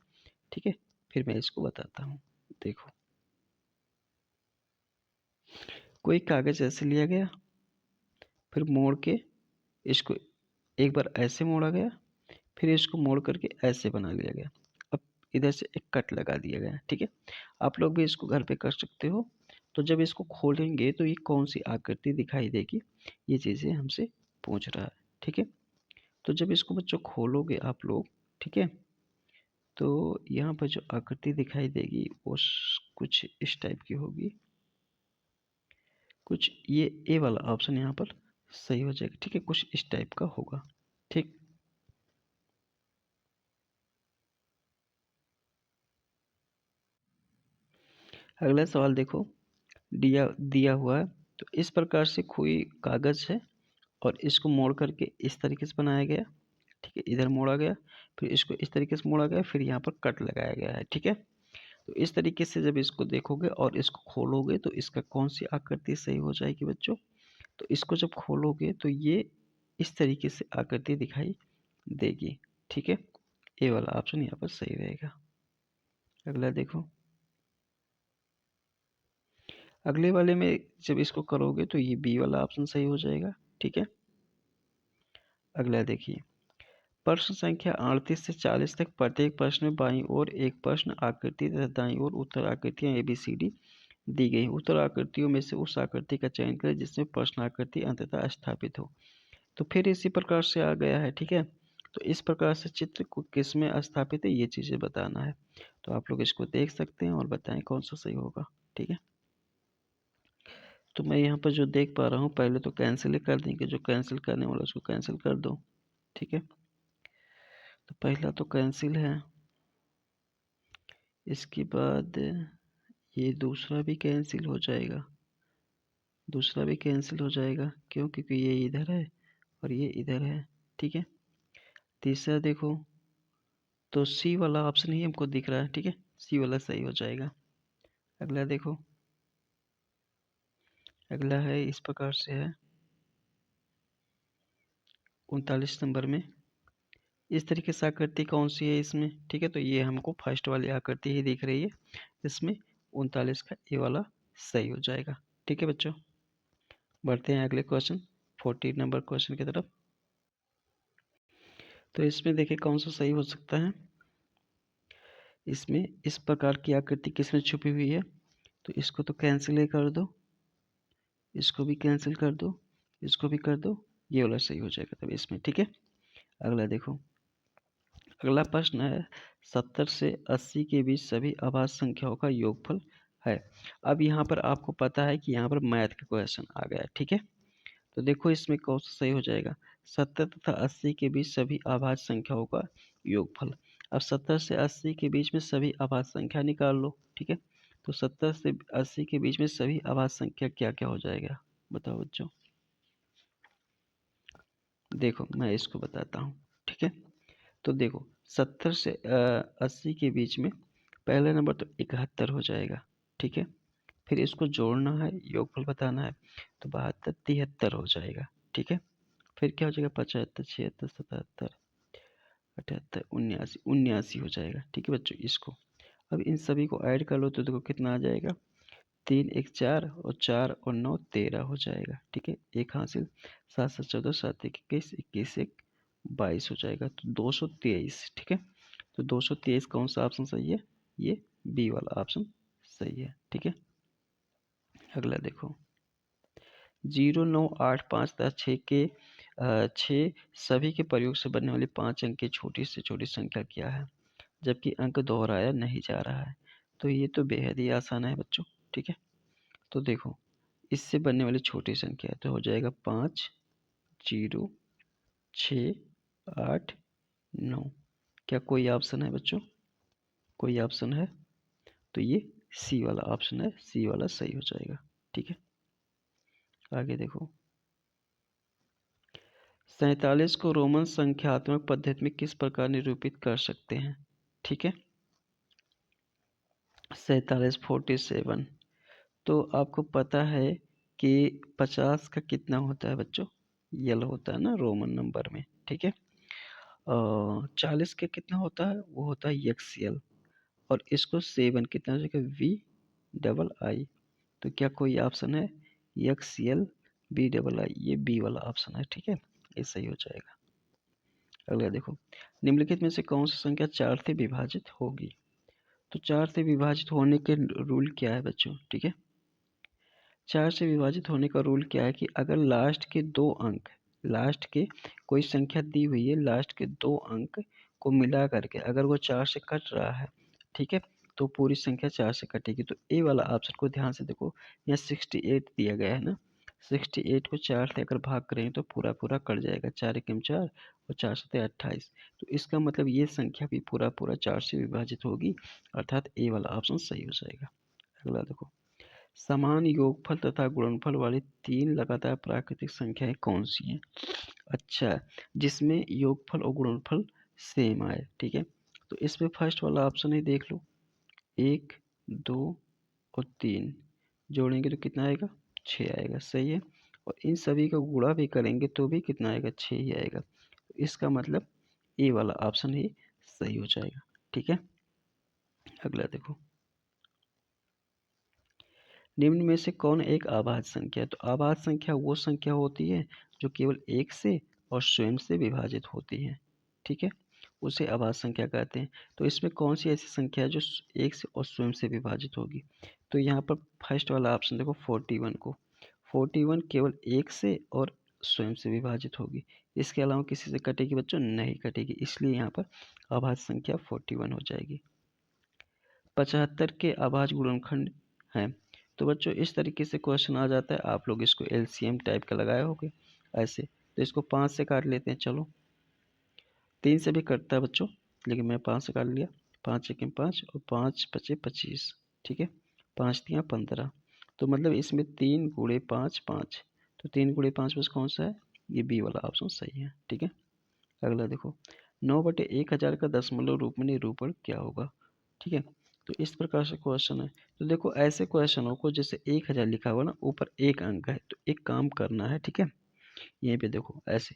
ठीक है, फिर मैं इसको बताता हूँ। देखो, कोई कागज ऐसे लिया गया, फिर मोड़ के इसको एक बार ऐसे मोड़ा गया, फिर इसको मोड़ करके ऐसे बना लिया गया। अब इधर से एक कट लगा दिया गया। ठीक है, आप लोग भी इसको घर पे कर सकते हो। तो जब इसको खोलेंगे तो ये कौन सी आकृति दिखाई देगी, ये चीज़ें हमसे पूछ रहा है। ठीक है, तो जब इसको बच्चों खोलोगे आप लोग, ठीक है, तो यहाँ पर जो आकृति दिखाई देगी वो कुछ इस टाइप की होगी, कुछ ये ए वाला ऑप्शन यहाँ पर सही हो जाएगा। ठीक है, कुछ इस टाइप का होगा। ठीक, अगला सवाल देखो, दिया दिया हुआ है, तो इस प्रकार से कोई कागज है और इसको मोड़ करके इस तरीके से बनाया गया। ठीक है, इधर मोड़ा गया, फिर इसको इस तरीके से मोड़ा गया, फिर यहाँ पर कट लगाया गया है। ठीक है, तो इस तरीके से जब इसको देखोगे और इसको खोलोगे तो इसका कौन सी आकृति सही हो जाएगी बच्चों? तो इसको जब खोलोगे तो ये इस तरीके से आकृति दिखाई देगी। ठीक है, ए वाला ऑप्शन यहाँ पर सही रहेगा। अगला देखो, अगले वाले में जब इसको करोगे तो ये बी वाला ऑप्शन सही हो जाएगा। ठीक है, अगला देखिए, प्रश्न संख्या 38 से 40 तक प्रत्येक प्रश्न में बाईं ओर एक प्रश्न आकृति तथा दाईं ओर उत्तर आकृतियां ABCD दी गई। उत्तर आकृतियों में से उस आकृति का चयन करें जिसमें प्रश्न आकृति अंततः स्थापित हो। तो फिर इसी प्रकार से आ गया है। ठीक है, तो इस प्रकार से चित्र को किस में स्थापित है ये चीज़ें बताना है। तो आप लोग इसको देख सकते हैं और बताएं कौन सा सही होगा। ठीक है, तो मैं यहाँ पर जो देख पा रहा हूँ, पहले तो कैंसिल ही कर देंगे, जो कैंसिल करने वाला उसको कैंसिल कर दो। ठीक है, तो पहला तो कैंसिल है, इसके बाद ये दूसरा भी कैंसिल हो जाएगा, दूसरा भी कैंसिल हो जाएगा, क्यों? क्योंकि ये इधर है और ये इधर है। ठीक है, तीसरा देखो, तो सी वाला ऑप्शन ही हमको दिख रहा है। ठीक है, सी वाला सही हो जाएगा। अगला देखो, अगला है इस प्रकार से है 39 नंबर में। इस तरीके से आकृति कौन सी है इसमें, ठीक है। तो ये हमको फर्स्ट वाली आकृति ही दिख रही है, इसमें 39 का ए वाला सही हो जाएगा, ठीक है बच्चों। बढ़ते हैं अगले क्वेश्चन 14 नंबर क्वेश्चन की तरफ। तो इसमें देखिए कौन सा सही हो सकता है। इसमें इस प्रकार की आकृति किसमें छुपी हुई है, तो इसको तो कैंसिल ही कर दो, इसको भी कैंसिल कर दो, इसको भी कर दो, ये वाला सही हो जाएगा तब इसमें, ठीक है। अगला देखो, अगला प्रश्न है 70 से 80 के बीच सभी अभाज्य संख्याओं का योगफल है। अब यहाँ पर आपको पता है कि यहाँ पर मैथ का क्वेश्चन आ गया है, ठीक है। तो देखो इसमें कौन सा सही हो जाएगा, 70 तथा 80 के बीच सभी अभाज्य संख्याओं का योगफल। अब 70 से 80 के बीच में सभी अभाज्य संख्या निकाल लो, ठीक है। तो 70 से 80 के बीच में सभी अभाज्य संख्या क्या क्या हो जाएगा, बताओ बच्चों। देखो मैं इसको बताता हूँ, ठीक है। तो देखो 70 से 80 के बीच में पहला नंबर तो 71 हो जाएगा, ठीक है। फिर इसको जोड़ना है, योगफल बताना है, तो 72 73 हो जाएगा, ठीक है। फिर क्या हो जाएगा 75 76 77 78 79 79 हो जाएगा, ठीक है बच्चों। इसको अब इन सभी को ऐड कर लो तो देखो कितना आ जाएगा, 3 1 4 और 4 और 9 13 हो जाएगा, ठीक है। एक हासिल 7 7 14 7 1 21 21 1 22 हो जाएगा, तो 223, ठीक है। तो 223 कौन सा ऑप्शन सही है, ये बी वाला ऑप्शन सही है, ठीक है। अगला देखो 0 9 8 5 10 6 के 6 सभी के प्रयोग से बनने वाली 5 अंक की छोटी से छोटी संख्या क्या है, जबकि अंक दोहराया नहीं जा रहा है। तो ये तो बेहद ही आसान है बच्चों, ठीक है। तो देखो इससे बनने वाली छोटी संख्या तो हो जाएगा 5 0 6 8 9। क्या कोई ऑप्शन है बच्चों, कोई ऑप्शन है, तो ये सी वाला ऑप्शन है, सी वाला सही हो जाएगा, ठीक है। आगे देखो 47 को रोमन संख्यात्मक पद्धति में किस प्रकार निरूपित कर सकते हैं, ठीक है। 47 47, तो आपको पता है कि 50 का कितना होता है बच्चों, यल होता है ना रोमन नंबर में, ठीक है। 40 का कितना होता है, वो होता है एक्सएल, और इसको 7 कितना हो जाएगा वी डबल आई। तो क्या कोई ऑप्शन है, एक्सएल बी डबल आई, ये बी वाला ऑप्शन है, ठीक है, ये सही हो जाएगा। अगला देखो निम्नलिखित में से कौन सी संख्या 4 से विभाजित होगी। तो 4 से विभाजित होने के रूल क्या है बच्चों, ठीक है। 4 से विभाजित होने का रूल क्या है कि अगर लास्ट के 2 अंक, लास्ट के कोई संख्या दी हुई है, लास्ट के 2 अंक को मिला करके अगर वो 4 से कट रहा है, ठीक है, तो पूरी संख्या 4 से कटेगी। तो ए वाला ऑप्शन को ध्यान से देखो, यहाँ 68 दिया गया है ना, 68 को 4 से अगर भाग करेंगे तो पूरा पूरा कट जाएगा, 4 एकम 4 और 4 सते 28। तो इसका मतलब ये संख्या भी पूरा पूरा 4 से विभाजित होगी, अर्थात ए वाला ऑप्शन सही हो जाएगा। अगला देखो समान योगफल तथा गुणनफल वाली 3 लगातार प्राकृतिक संख्याएं कौन सी हैं। अच्छा, जिसमें योगफल और गुणनफल सेम आए, ठीक है। तो इसमें फर्स्ट वाला ऑप्शन ही देख लो, 1 2 और 3 जोड़ेंगे तो कितना आएगा, 6 आएगा, सही है। और इन सभी का गुणा भी करेंगे तो भी कितना आएगा, 6 ही आएगा। तो इसका मतलब ए वाला ऑप्शन ही सही हो जाएगा, ठीक है। अगला देखो निम्न में से कौन एक अभाज्य संख्या है। तो अभाज्य संख्या वो संख्या होती है जो केवल एक से और स्वयं से विभाजित होती है, ठीक है, उसे अभाज्य संख्या कहते हैं। तो इसमें कौन सी ऐसी संख्या है जो एक से और स्वयं से विभाजित होगी। तो यहाँ पर फर्स्ट वाला ऑप्शन देखो 41 को, 41 केवल एक से और स्वयं से विभाजित होगी, इसके अलावा किसी से कटेगी बच्चों, नहीं कटेगी, इसलिए यहाँ पर अभाज्य संख्या 41 हो जाएगी। 75 के अभाज्य गुणनखंड हैं। तो बच्चों इस तरीके से क्वेश्चन आ जाता है, आप लोग इसको एलसीएम टाइप का लगाए होगे ऐसे। तो इसको 5 से काट लेते हैं, चलो 3 से भी कटता है बच्चों, लेकिन मैं 5 से काट लिया, 5 एकम 5 और 5 पचे 25, ठीक है, 5 तियाँ 15। तो मतलब इसमें 3 गुणे 5 5, तो 3 गुणे 5 बस कौन सा है, ये बी वाला ऑप्शन सही है, ठीक है। अगला देखो 9/1000 का दशमलव रूप में निरूपण क्या होगा, ठीक है। तो इस प्रकार से क्वेश्चन है। तो देखो ऐसे क्वेश्चनों को जैसे 1000 लिखा हुआ ना, ऊपर एक अंक है, तो एक काम करना है, ठीक है। यहीं पे देखो ऐसे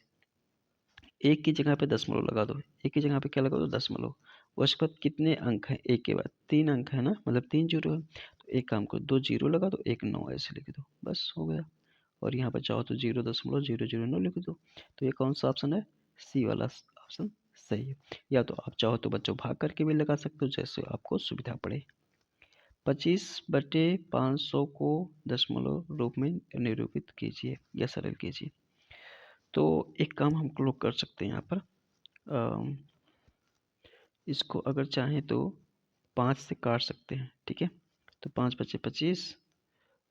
एक की जगह पे दशमलव लगा दो, एक की जगह पे क्या लगा दो, दशमलव। उसके बाद कितने अंक हैं, एक के बाद 3 अंक है ना, मतलब 3 जीरो है। तो एक काम करो, 2 जीरो लगा दो, एक 9 ऐसे लिख दो, बस हो गया। और यहाँ पर चाहो तो 0.009 लिख दो। तो ये कौन सा ऑप्शन है, सी वाला ऑप्शन सही है। या तो आप चाहो तो बच्चों भाग करके भी लगा सकते हो, जैसे आपको सुविधा पड़े। 25/500 को दशमलव रूप में निरूपित कीजिए या सरल कीजिए। तो एक काम हम लोग कर सकते हैं यहाँ पर, अम, इसको अगर चाहें तो 5 से काट सकते हैं, ठीक है। तो 5×5 = 25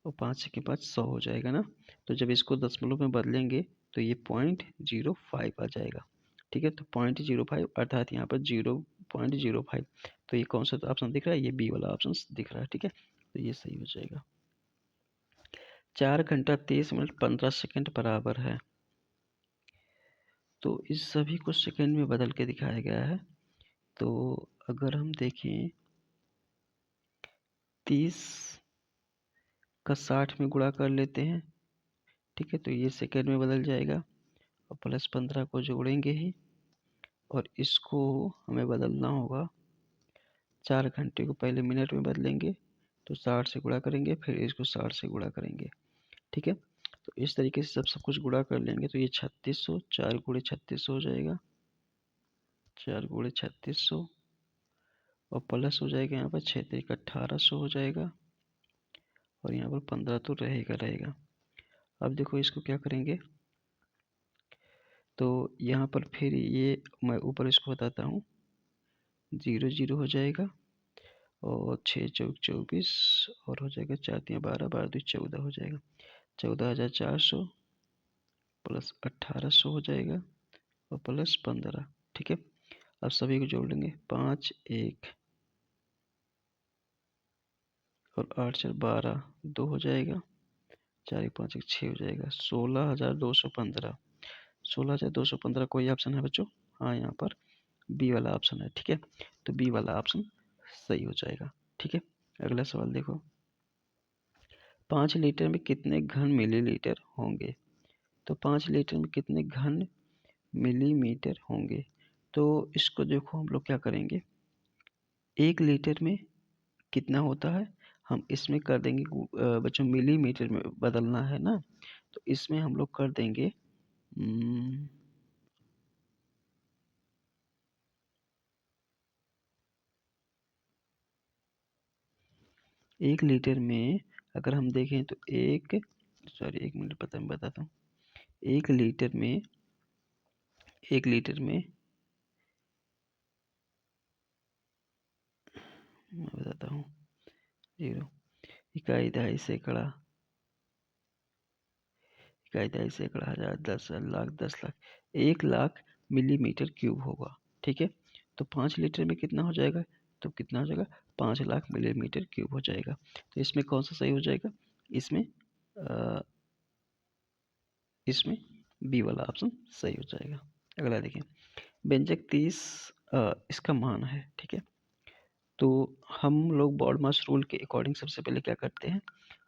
और 5 के बाद 100 हो जाएगा ना। तो जब इसको दशमलव में बदलेंगे तो ये 0.05 आ जाएगा, ठीक है। तो 0.05 अर्थात यहाँ पर 0.05। तो ये कौन सा ऑप्शन दिख रहा है, ये बी वाला ऑप्शन दिख रहा है, ठीक है। तो ये सही हो जाएगा। 4 घंटा 23 मिनट 15 सेकंड बराबर है। तो इस सभी को सेकंड में बदल के दिखाया गया है। तो अगर हम देखें 30 का 60 में गुणा कर लेते हैं, ठीक है। तो ये सेकंड में बदल जाएगा और प्लस 15 को जोड़ेंगे ही, और इसको हमें बदलना होगा। 4 घंटे को पहले मिनट में बदलेंगे, तो 60 से गुणा करेंगे, फिर इसको 60 से गुणा करेंगे, ठीक है। तो इस तरीके से सब कुछ गुणा कर लेंगे तो ये 3600, 4 गुणे 3600 हो जाएगा, 4 गुणे 3600, और प्लस हो जाएगा यहाँ पर 6 3 1800 हो जाएगा, और यहाँ पर 15 तो रहेगा। अब देखो इसको क्या करेंगे, तो यहाँ पर फिर ये मैं ऊपर इसको बताता हूँ, 0 0 हो जाएगा, और 6 चौक 24, और हो जाएगा 4 3 12, 12 2 14 हो जाएगा। 14,400 प्लस 1800 हो जाएगा, और प्लस 15, ठीक है। अब सभी को जोड़ लेंगे, 5 1 और 8 4 12, 2 हो जाएगा, 4 1 5 1 6 हो जाएगा, 16,215। 16,215 कोई ऑप्शन है बच्चों, हाँ यहाँ पर बी वाला ऑप्शन है, ठीक है। तो बी वाला ऑप्शन सही हो जाएगा, ठीक है। अगला सवाल देखो, 5 लीटर में कितने घन मिलीलीटर होंगे। तो 5 लीटर में कितने घन मिलीमीटर होंगे। तो इसको देखो हम लोग क्या करेंगे, 1 लीटर में कितना होता है, हम इसमें कर देंगे बच्चों मिलीमीटर में बदलना है ना, तो इसमें हम लोग कर देंगे 1 लीटर में अगर हम देखें तो एक मिनट पता मैं बताता हूँ। 1 लीटर में 1 लीटर में मैं बताता हूँ, 0 इकाई दहाई सैकड़ा, इकाई दहाई सैकड़ा, हजार, 10,00,000, 10 लाख, 1 लाख मिलीमीटर क्यूब होगा, ठीक है। तो 5 लीटर में कितना हो जाएगा, तो कितना हो जाएगा, 5 लाख मिलीमीटर क्यूब हो जाएगा। तो इसमें कौन सा सही हो जाएगा, इसमें इसमें बी वाला ऑप्शन सही हो जाएगा। अगला देखिए, व्यंजक 30 इसका मान है, ठीक है। तो हम लोग बॉडमास रूल के अकॉर्डिंग सबसे पहले क्या करते हैं,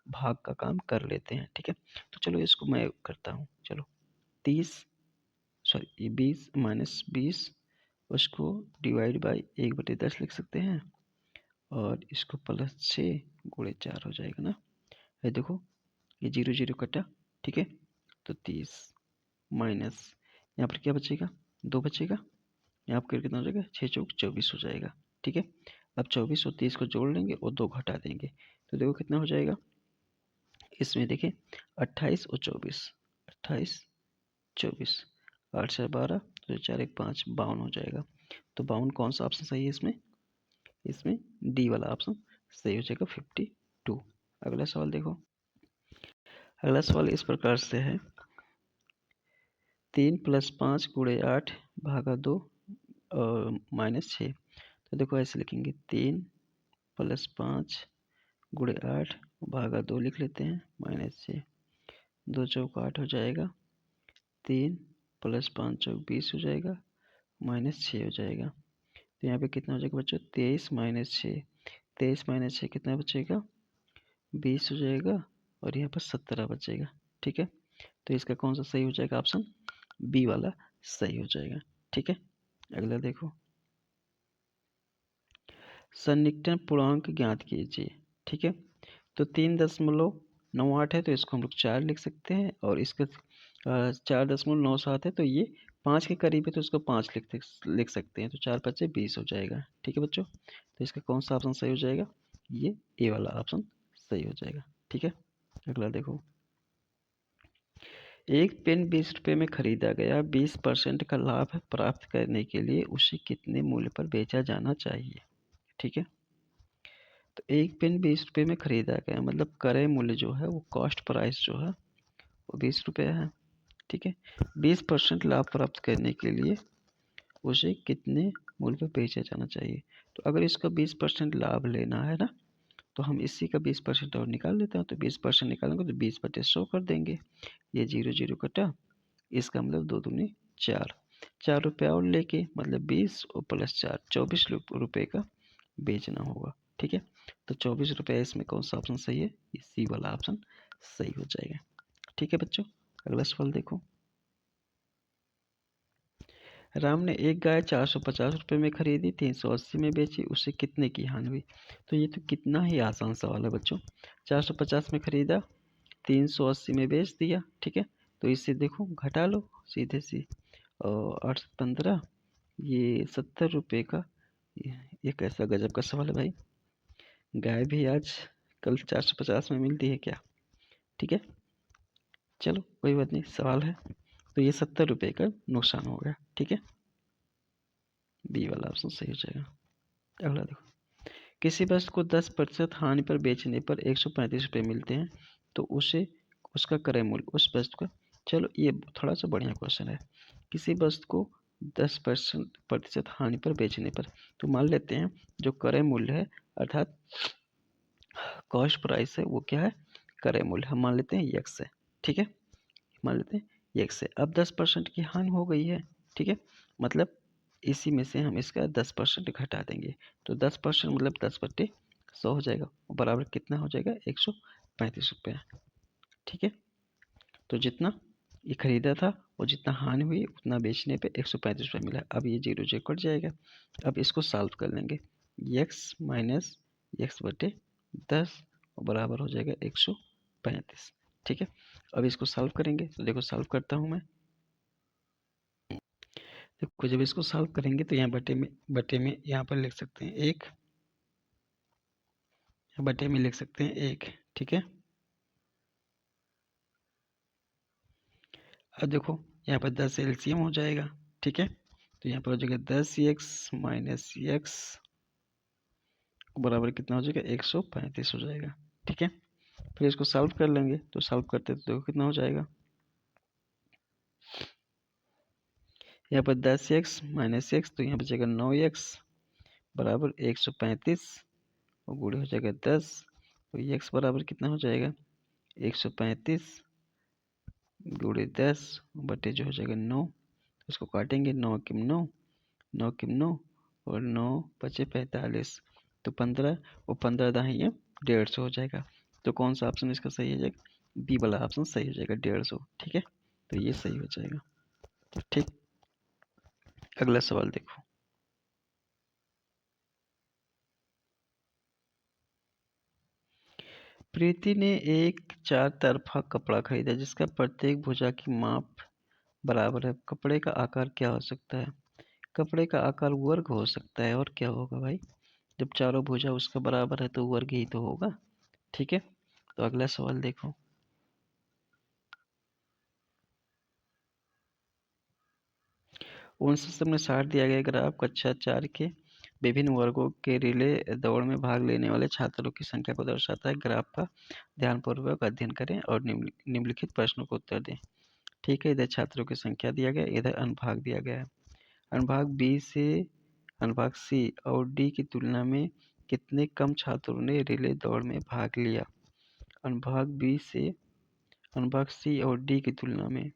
भाग का काम कर लेते हैं, ठीक है। तो चलो इसको मैं करता हूँ, चलो 30 सॉरी ये 20 - 20, उसको डिवाइड बाई 1/10 लिख सकते हैं, और इसको प्लस 6 × 4 हो जाएगा ना। ये देखो ये 0 0 कटा, ठीक है। तो 30 माइनस यहाँ पर क्या बचेगा, 2 बचेगा, यहाँ पर कितना हो जाएगा, 6 चौक 24 हो जाएगा, ठीक है। अब 24 और 30 को जोड़ लेंगे और 2 घटा देंगे, तो देखो कितना हो जाएगा, इसमें देखिए 28 और 24, 28 24, 8 4 12, तो 4 1 5, 52 हो जाएगा। तो 52 कौन सा ऑप्शन सही है इसमें, इसमें डी वाला ऑप्शन सही हो जाएगा, 52। अगला सवाल देखो, अगला सवाल इस प्रकार से है, 3 + 5 × 8 भागा 2 -6। तो देखो ऐसे लिखेंगे, 3 + 5 × 8 भागा 2 लिख लेते हैं, -6, 2 चौक 8 हो जाएगा, 3 + 5 चौक 20 हो जाएगा, -6 हो जाएगा। तो यहाँ पे कितना हो जाएगा बच्चों, 23 - 6, 23 माइनस 6 कितना बचेगा, 20 हो जाएगा, और यहाँ पर 17 बचेगा। ठीक है, तो इसका कौन सा सही हो जाएगा, ऑप्शन बी वाला सही हो जाएगा। ठीक है, अगला देखो, सन्निकटन पूर्णांक ज्ञात कीजिए। ठीक है, तो 3.98 है तो इसको हम लोग 4 लिख सकते हैं, और इसका 4.97 है तो ये 5 के करीब है तो इसको 5 लिख सकते हैं, तो 4 5 20 हो जाएगा। ठीक है बच्चों, तो इसका कौन सा ऑप्शन सही हो जाएगा, ये ए वाला ऑप्शन सही हो जाएगा। ठीक है, अगला देखो, एक पेन 20 रुपये में खरीदा गया, 20% का लाभ प्राप्त करने के लिए उसे कितने मूल्य पर बेचा जाना चाहिए। ठीक है, तो एक पेन 20 रुपये में खरीदा गया, मतलब क्रय मूल्य जो है वो कॉस्ट प्राइस जो है वो 20 रुपये है। ठीक है, 20% लाभ प्राप्त करने के लिए उसे कितने मूल्य पर बेचा जाना चाहिए। तो अगर इसका 20% लाभ लेना है ना, तो हम इसी का 20% और निकाल लेते हैं, तो 20% निकालेंगे तो 20/100 कर देंगे, ये 0 0 कटा, इसका मतलब 2 दूनी 4, 4 रुपये और लेके मतलब 20 और प्लस 4 24 रुपये का बेचना होगा। ठीक है, तो 24 रुपये, इसमें कौन सा ऑप्शन सही है, ये सी वाला ऑप्शन सही हो जाएगा। ठीक है बच्चों, अगला सवाल देखो, राम ने एक गाय 450 रुपये में खरीदी, 380 में बेची, उसे कितने की हानि हुई। तो ये तो कितना ही आसान सवाल है बच्चों, 450 में खरीदा, 380 में बेच दिया। ठीक है, तो इससे देखो घटा लो सीधे सी, और 8 15, ये 70 रुपये का, ये कैसा गजब का सवाल है भाई, गाय भी आज कल 450 में मिलती है क्या। ठीक है, चलो कोई बात नहीं, सवाल है, तो ये 70 रुपये का नुकसान हो गया। ठीक है, बी वाला ऑप्शन सही हो जाएगा। अगला देखो, किसी वस्तु को 10% हानि पर बेचने पर 135 रुपये मिलते हैं, तो उसे उसका क्रय मूल्य उस वस्तु का, चलो ये थोड़ा सा बढ़िया क्वेश्चन है, किसी वस्तु को 10% हानि पर बेचने पर, तो मान लेते हैं जो क्रय मूल्य है अर्थात कॉस्ट प्राइस है वो क्या है, क्रय मूल्य हम मान लेते हैं एक्स है। ठीक है, मान लेते हैं एक्स है, अब 10% की हानि हो गई है। ठीक है, मतलब इसी में से हम इसका 10% घटा देंगे, तो 10% मतलब 10/100 हो जाएगा, बराबर कितना हो जाएगा, 135 रुपये। ठीक है, तो जितना ये खरीदा था और जितना हानि हुई उतना बेचने पे 135 रुपये मिला, अब ये 0 0 कट जाएगा। अब इसको सॉल्व कर लेंगे, x माइनस x/10 बराबर हो जाएगा 135। ठीक है, अब इसको सॉल्व करेंगे, तो देखो सॉल्व करता हूँ मैं, देखो जब इसको सॉल्व करेंगे तो यहाँ बटे में यहाँ पर लिख सकते हैं 1, बटे में लिख सकते हैं 1। ठीक है, अब देखो यहाँ पर 10 एलसीएम हो जाएगा। ठीक है, तो यहाँ पर हो जाएगा 10x माइनस एक्स बराबर कितना हो जाएगा, 135 हो जाएगा। ठीक है, फिर इसको सॉल्व कर लेंगे, तो सॉल्व करते तो देखो कितना हो जाएगा, यहाँ पर 10x माइनस एक्स, तो यहाँ बचेगा 9x बराबर 135, और गुणे हो जाएगा 10, तो x बराबर कितना हो जाएगा, 135 गुणे 10 बटे जो हो जाएगा 9, इसको काटेंगे, 9 किम 9, 9 किम 9, और 9 बचे 45, तो 15 और 15 दाहिया 150 हो जाएगा, तो कौन सा ऑप्शन इसका सही हो जाएगा, बी वाला ऑप्शन सही हो जाएगा, 150। ठीक है, तो ये सही हो जाएगा। तो ठीक, अगला सवाल देखो, प्रीति ने एक 4 तरफा कपड़ा खरीदा जिसका प्रत्येक भुजा की माप बराबर है, कपड़े का आकार क्या हो सकता है। कपड़े का आकार वर्ग हो सकता है, और क्या होगा भाई, जब चारों भुजा उसका बराबर है तो वर्ग ही तो होगा। ठीक है, तो अगला सवाल देखो, 59 में 60 दिया गया ग्राफ कक्षा 4 के विभिन्न वर्गों के रिले दौड़ में भाग लेने वाले छात्रों की संख्या को दर्शाता है, ग्राफ का ध्यानपूर्वक अध्ययन करें और निम्नलिखित प्रश्नों को उत्तर दें। ठीक है, इधर छात्रों की संख्या दिया गया, इधर अनुभाग दिया गया है, अनुभाग बी से अनुभाग सी और डी की तुलना में कितने कम छात्रों ने रिले दौड़ में भाग लिया। अनुभाग बी से अनुभाग सी और डी की तुलना में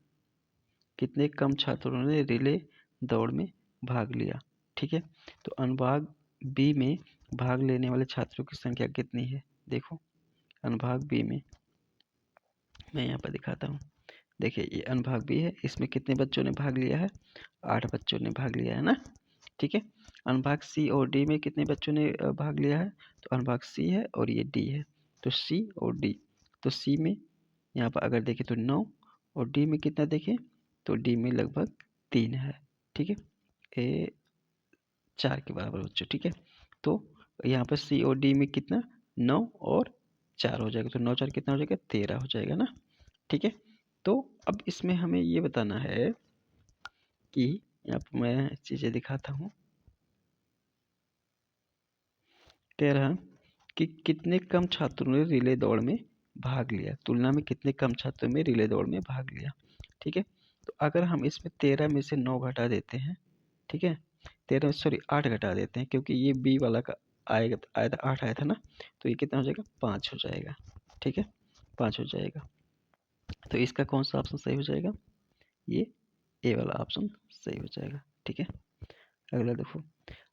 कितने कम छात्रों ने रिले दौड़ में भाग लिया। ठीक है, तो अनुभाग बी में भाग लेने वाले छात्रों की संख्या कितनी है। देखो अनुभाग बी में मैं यहाँ पर दिखाता हूँ। देखिए ये अनुभाग बी है, इसमें कितने बच्चों ने भाग लिया है, 8 बच्चों ने भाग लिया है ना। ठीक है, अनुभाग सी और डी में कितने बच्चों ने भाग लिया है, तो अनुभाग सी है और ये डी है, तो सी और डी। तो सी में यहाँ पर अगर देखें तो 9 और डी में कितना देखें तो डी में लगभग 3 है। ठीक है, ए 4 के बराबर बच्चों। ठीक है, तो यहाँ पर सी और डी में कितना 9 और 4 हो जाएगा, तो 9 4 कितना हो जाएगा 13 हो जाएगा ना। ठीक है, तो अब इसमें हमें ये बताना है कि यहाँ पर मैं चीज़ें दिखाता हूँ। कह रहा कि कितने कम छात्रों ने रिले दौड़ में भाग लिया, तुलना में कितने कम छात्रों में रिले दौड़ में भाग लिया। ठीक है, तो अगर हम इसमें 13 में से 9 घटा देते हैं, ठीक है 13 सॉरी 8 घटा देते हैं, क्योंकि ये बी वाला का आया था 8 आया था ना, तो ये कितना हो जाएगा 5 हो जाएगा। ठीक है 5 हो जाएगा, तो इसका कौन सा ऑप्शन सही हो जाएगा, ये ए वाला ऑप्शन सही हो जाएगा। ठीक है, अगला देखो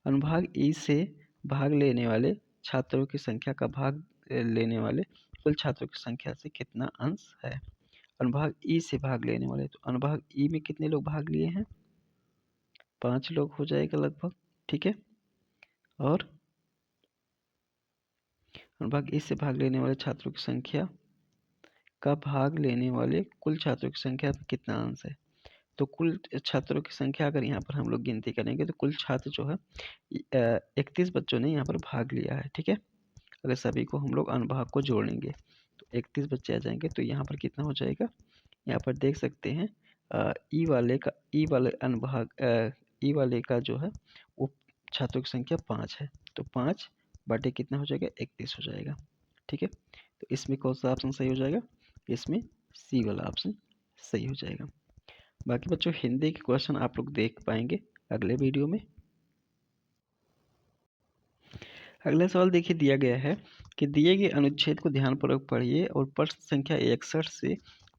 अनुभाग ई से भाग लेने वाले छात्रों की संख्या का भाग लेने वाले कुल छात्रों की संख्या से कितना अंश है। अनुभाग ई से भाग लेने वाले, तो अनुभाग ई में कितने लोग भाग लिए हैं, 5 लोग हो जाएगा लगभग। ठीक है, और अनुभाग ई से भाग लेने वाले छात्रों की संख्या का भाग लेने वाले कुल छात्रों की संख्या में कितना अंश है। तो कुल छात्रों की संख्या अगर यहाँ पर हम लोग गिनती करेंगे तो कुल छात्र जो है 31 बच्चों ने यहाँ पर भाग लिया है। ठीक है, अगर सभी को हम लोग अनुभाग को जोड़ेंगे तो 31 बच्चे आ जाएंगे, तो यहाँ पर कितना हो जाएगा, यहाँ पर देख सकते हैं ई वाले अनुभाग ई वाले का जो है वो छात्रों की संख्या 5 है, तो 5 बटे कितना हो जाएगा 31 हो जाएगा। ठीक है, तो इसमें कौन सा ऑप्शन सही हो जाएगा, इसमें सी वाला ऑप्शन सही हो जाएगा। बाकी बच्चों हिंदी के क्वेश्चन आप लोग देख पाएंगे अगले वीडियो में। अगला सवाल देखिए दिया गया है कि दिए गए अनुच्छेद को ध्यानपूर्वक पढ़िए और प्रश्न संख्या 61 से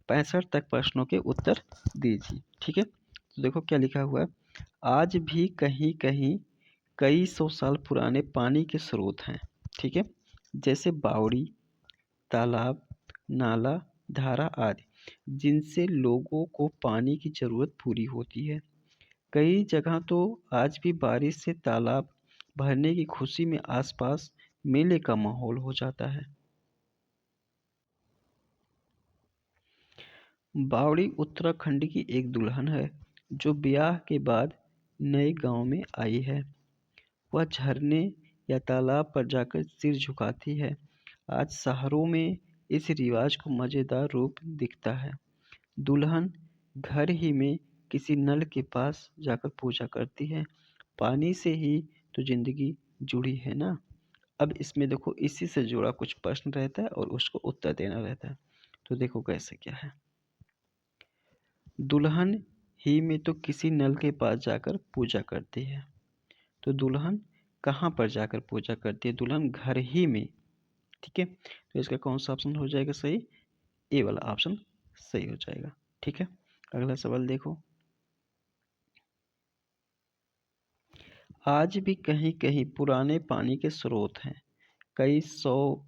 65 तक प्रश्नों के उत्तर दीजिए। ठीक है, तो देखो क्या लिखा हुआ है, आज भी कहीं कहीं कई सौ साल पुराने पानी के स्रोत हैं। ठीक है, जैसे बावड़ी, तालाब, नाला, धारा आदि, जिनसे लोगों को पानी की जरूरत पूरी होती है। कई जगह तो आज भी बारिश से तालाब भरने की खुशी में आसपास मेले का माहौल हो जाता है। बावड़ी उत्तराखंड की एक दुल्हन है जो ब्याह के बाद नए गांव में आई है। वह झरने या तालाब पर जाकर सिर झुकाती है। आज शहरों में इस रिवाज को मजेदार रूप दिखता है। दुल्हन घर ही में किसी नल के पास जाकर पूजा करती है। पानी से ही तो जिंदगी जुड़ी है ना। अब इसमें देखो इसी से जुड़ा कुछ प्रश्न रहता है और उसको उत्तर देना रहता है। तो देखो कैसे क्या है, दुल्हन ही में तो किसी नल के पास जाकर पूजा करती है। तो दुल्हन कहाँ पर जाकर पूजा करती है, दुल्हन घर ही में। ठीक है, तो इसका कौन सा ऑप्शन हो जाएगा सही, ए वाला ऑप्शन सही हो जाएगा। ठीक है, अगला सवाल देखो, आज भी कहीं कहीं पुराने पानी के स्रोत हैं, कई सौ,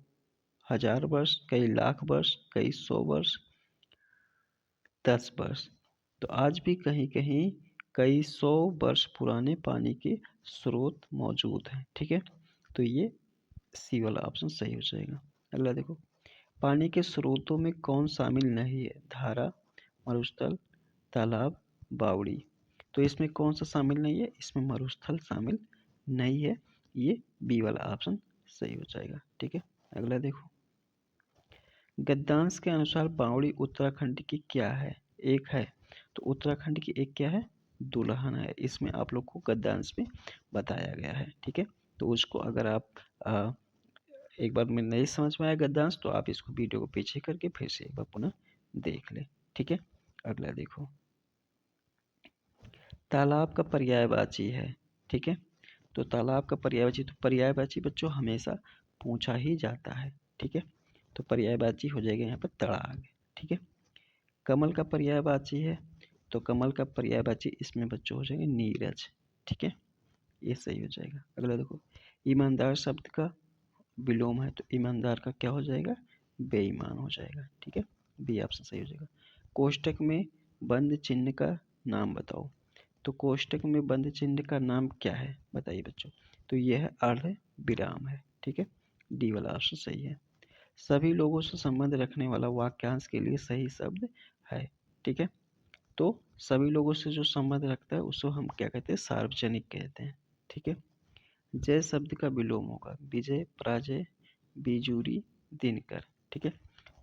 हजार वर्ष, कई लाख वर्ष, कई सौ वर्ष, 10 वर्ष। तो आज भी कहीं कहीं कई सौ वर्ष पुराने पानी के स्रोत मौजूद हैं। ठीक है, तो ये सी वाला ऑप्शन सही हो जाएगा। अगला देखो, पानी के स्रोतों में कौन शामिल नहीं है, धारा, मरुस्थल, तालाब, बावड़ी। तो इसमें कौन सा शामिल नहीं है, इसमें मरुस्थल शामिल नहीं है, ये बी वाला ऑप्शन सही हो जाएगा। ठीक है, अगला देखो, गद्यांश के अनुसार बावड़ी उत्तराखंड की क्या है, एक है, तो उत्तराखंड की एक क्या है, दुल्हन है। इसमें आप लोग को गद्यांश में बताया गया है। ठीक है, तो उसको अगर आप एक बार में नहीं समझ में आया गद्यांश, तो आप इसको वीडियो को पीछे करके फिर से एक बार पुनः देख ले। ठीक है, अगला देखो, तालाब का पर्यायवाची है। ठीक है, तो तालाब का पर्यायवाची, तो पर्यायवाची बच्चों हमेशा पूछा ही जाता है। ठीक है, तो पर्यायवाची हो जाएगा यहाँ पर तड़ाग। ठीक है, कमल का पर्यायवाची है, तो कमल का पर्यायवाची इसमें बच्चों हो जाएंगे नीरज। ठीक है, ये सही हो जाएगा। अगला देखो, ईमानदार शब्द का विलोम है तो ईमानदार का क्या हो जाएगा, बेईमान हो जाएगा। ठीक है, बी ऑप्शन सही हो जाएगा। कोष्टक में बंद चिन्ह का नाम बताओ। तो कोष्टक में बंद चिन्ह का नाम क्या है बताइए बच्चों। तो यह है अर्ध विराम है। ठीक है, डी वाला ऑप्शन सही है। सभी लोगों से संबंध रखने वाला वाक्यांश के लिए सही शब्द है। ठीक है, तो सभी लोगों से जो संबंध रखता है उसको हम क्या कहते हैं, सार्वजनिक कहते हैं। ठीक है, जय शब्द का विलोम होगा विजय, पराजय, बिजूरी, दिनकर। ठीक है,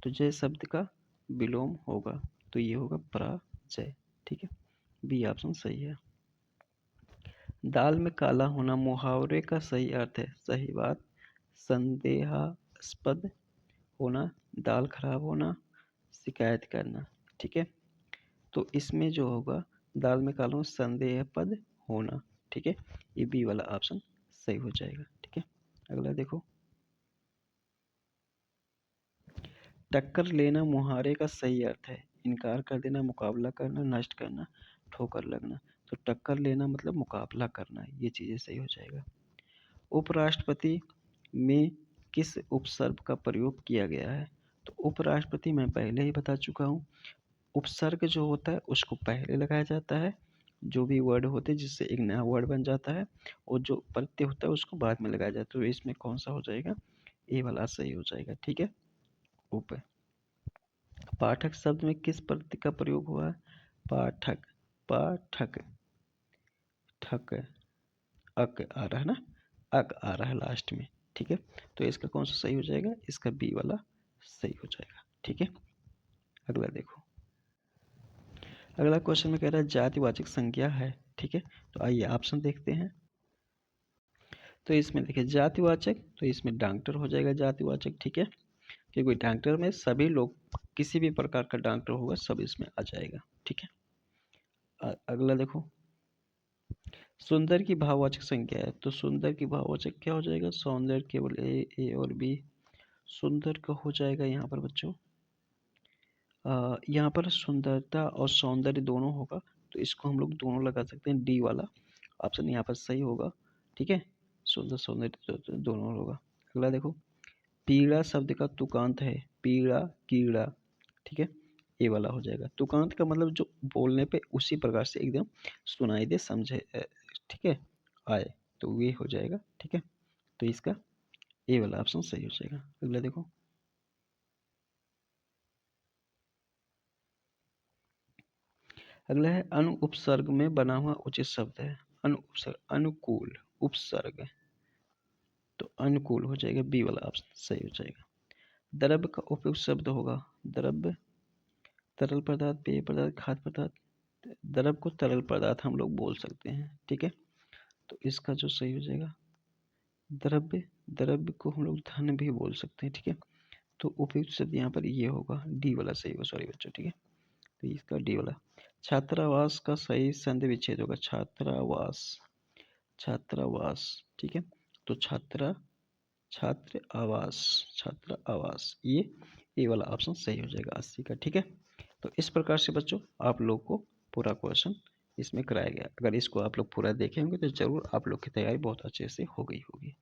तो जय शब्द का विलोम होगा तो ये होगा पराजय। ठीक है, बी ऑप्शन सही है। दाल में काला होना मुहावरे का सही अर्थ है। सही बात। संदेहास्पद होना, दाल खराब होना, शिकायत करना। ठीक है, तो इसमें जो होगा दाल में काला होना संदेहास्पद होना। ठीक है, ये बी वाला ऑप्शन सही हो जाएगा। ठीक है, अगला देखो। टक्कर लेना मुहावरे का सही अर्थ है। इनकार कर देना, मुकाबला करना, नष्ट करना, ठोकर लगना। तो टक्कर लेना मतलब मुकाबला करना, ये चीज़ें सही हो जाएगा। उपराष्ट्रपति में किस उपसर्ग का प्रयोग किया गया है। तो उपराष्ट्रपति मैं पहले ही बता चुका हूँ। उपसर्ग जो होता है उसको पहले लगाया जाता है, जो भी वर्ड होते हैं जिससे एक नया वर्ड बन जाता है, और जो प्रत्यय होता है उसको बाद में लगाया जाता है। तो इसमें कौन सा हो जाएगा, ए वाला सही हो जाएगा। ठीक है, उप। पाठक शब्द में किस प्रत्यय का प्रयोग हुआ है। पाठक, पाठक, ठक, अक आ रहा है ना, अक आ रहा है लास्ट में। ठीक है, तो इसका कौन सा सही हो जाएगा, इसका बी वाला सही हो जाएगा। ठीक है, अगला देखो। अगला क्वेश्चन में कह रहा है जातिवाचक संज्ञा है। ठीक है, तो आइए ऑप्शन देखते हैं। तो इसमें देखिए जातिवाचक, तो इसमें डॉक्टर हो जाएगा जातिवाचक। ठीक है, क्योंकि डॉक्टर में सभी लोग, किसी भी प्रकार का डॉक्टर होगा सब इसमें आ जाएगा। ठीक है, अगला देखो। सुंदर की भाववाचक संज्ञा है। तो सुंदर की भाववाचक क्या हो जाएगा, सौंदर्य केवल ए और बी। सुंदर का हो जाएगा यहाँ पर बच्चों, यहाँ पर सुंदरता और सौंदर्य दोनों होगा, तो इसको हम लोग दोनों लगा सकते हैं। डी वाला ऑप्शन यहाँ पर सही होगा। ठीक है, सुंदर सौंदर्य दोनों होगा। अगला देखो। पीड़ा शब्द का तुकांत है पीड़ा, कीड़ा। ठीक है, ये वाला हो जाएगा। तुकांत का मतलब जो बोलने पे उसी प्रकार से एकदम सुनाई दे, समझे, ठीक है, आए, तो ये हो जाएगा। ठीक है, तो इसका ए वाला ऑप्शन सही हो जाएगा। अगला देखो। अगला है अनु उपसर्ग में बना हुआ उचित शब्द है। अनु उपसर्ग, अनुकूल, उपसर्ग, तो अनुकूल हो जाएगा, बी वाला ऑप्शन सही हो जाएगा। द्रव्य का उपयुक्त शब्द होगा द्रव्य, तरल पदार्थ, पेय पदार्थ, खाद्य पदार्थ। द्रव्य को तरल पदार्थ हम लोग बोल सकते हैं। ठीक है, तो इसका जो सही हो जाएगा द्रव्य, द्रव्य को हम लोग धन भी बोल सकते हैं। ठीक है, तो उपयुक्त शब्द यहाँ पर ये होगा, डी वाला सही होगा। सॉरी बच्चों, ठीक है, तो इसका डी वाला। छात्रावास का सही संधि विच्छेद होगा छात्रावास, छात्रावास। ठीक है, तो छात्रा, छात्र आवास, छात्र आवास, ये वाला ऑप्शन सही हो जाएगा 80 का। ठीक है, तो इस प्रकार से बच्चों आप लोग को पूरा क्वेश्चन इसमें कराया गया। अगर इसको आप लोग पूरा देखे होंगे तो जरूर आप लोग की तैयारी बहुत अच्छे से हो गई होगी।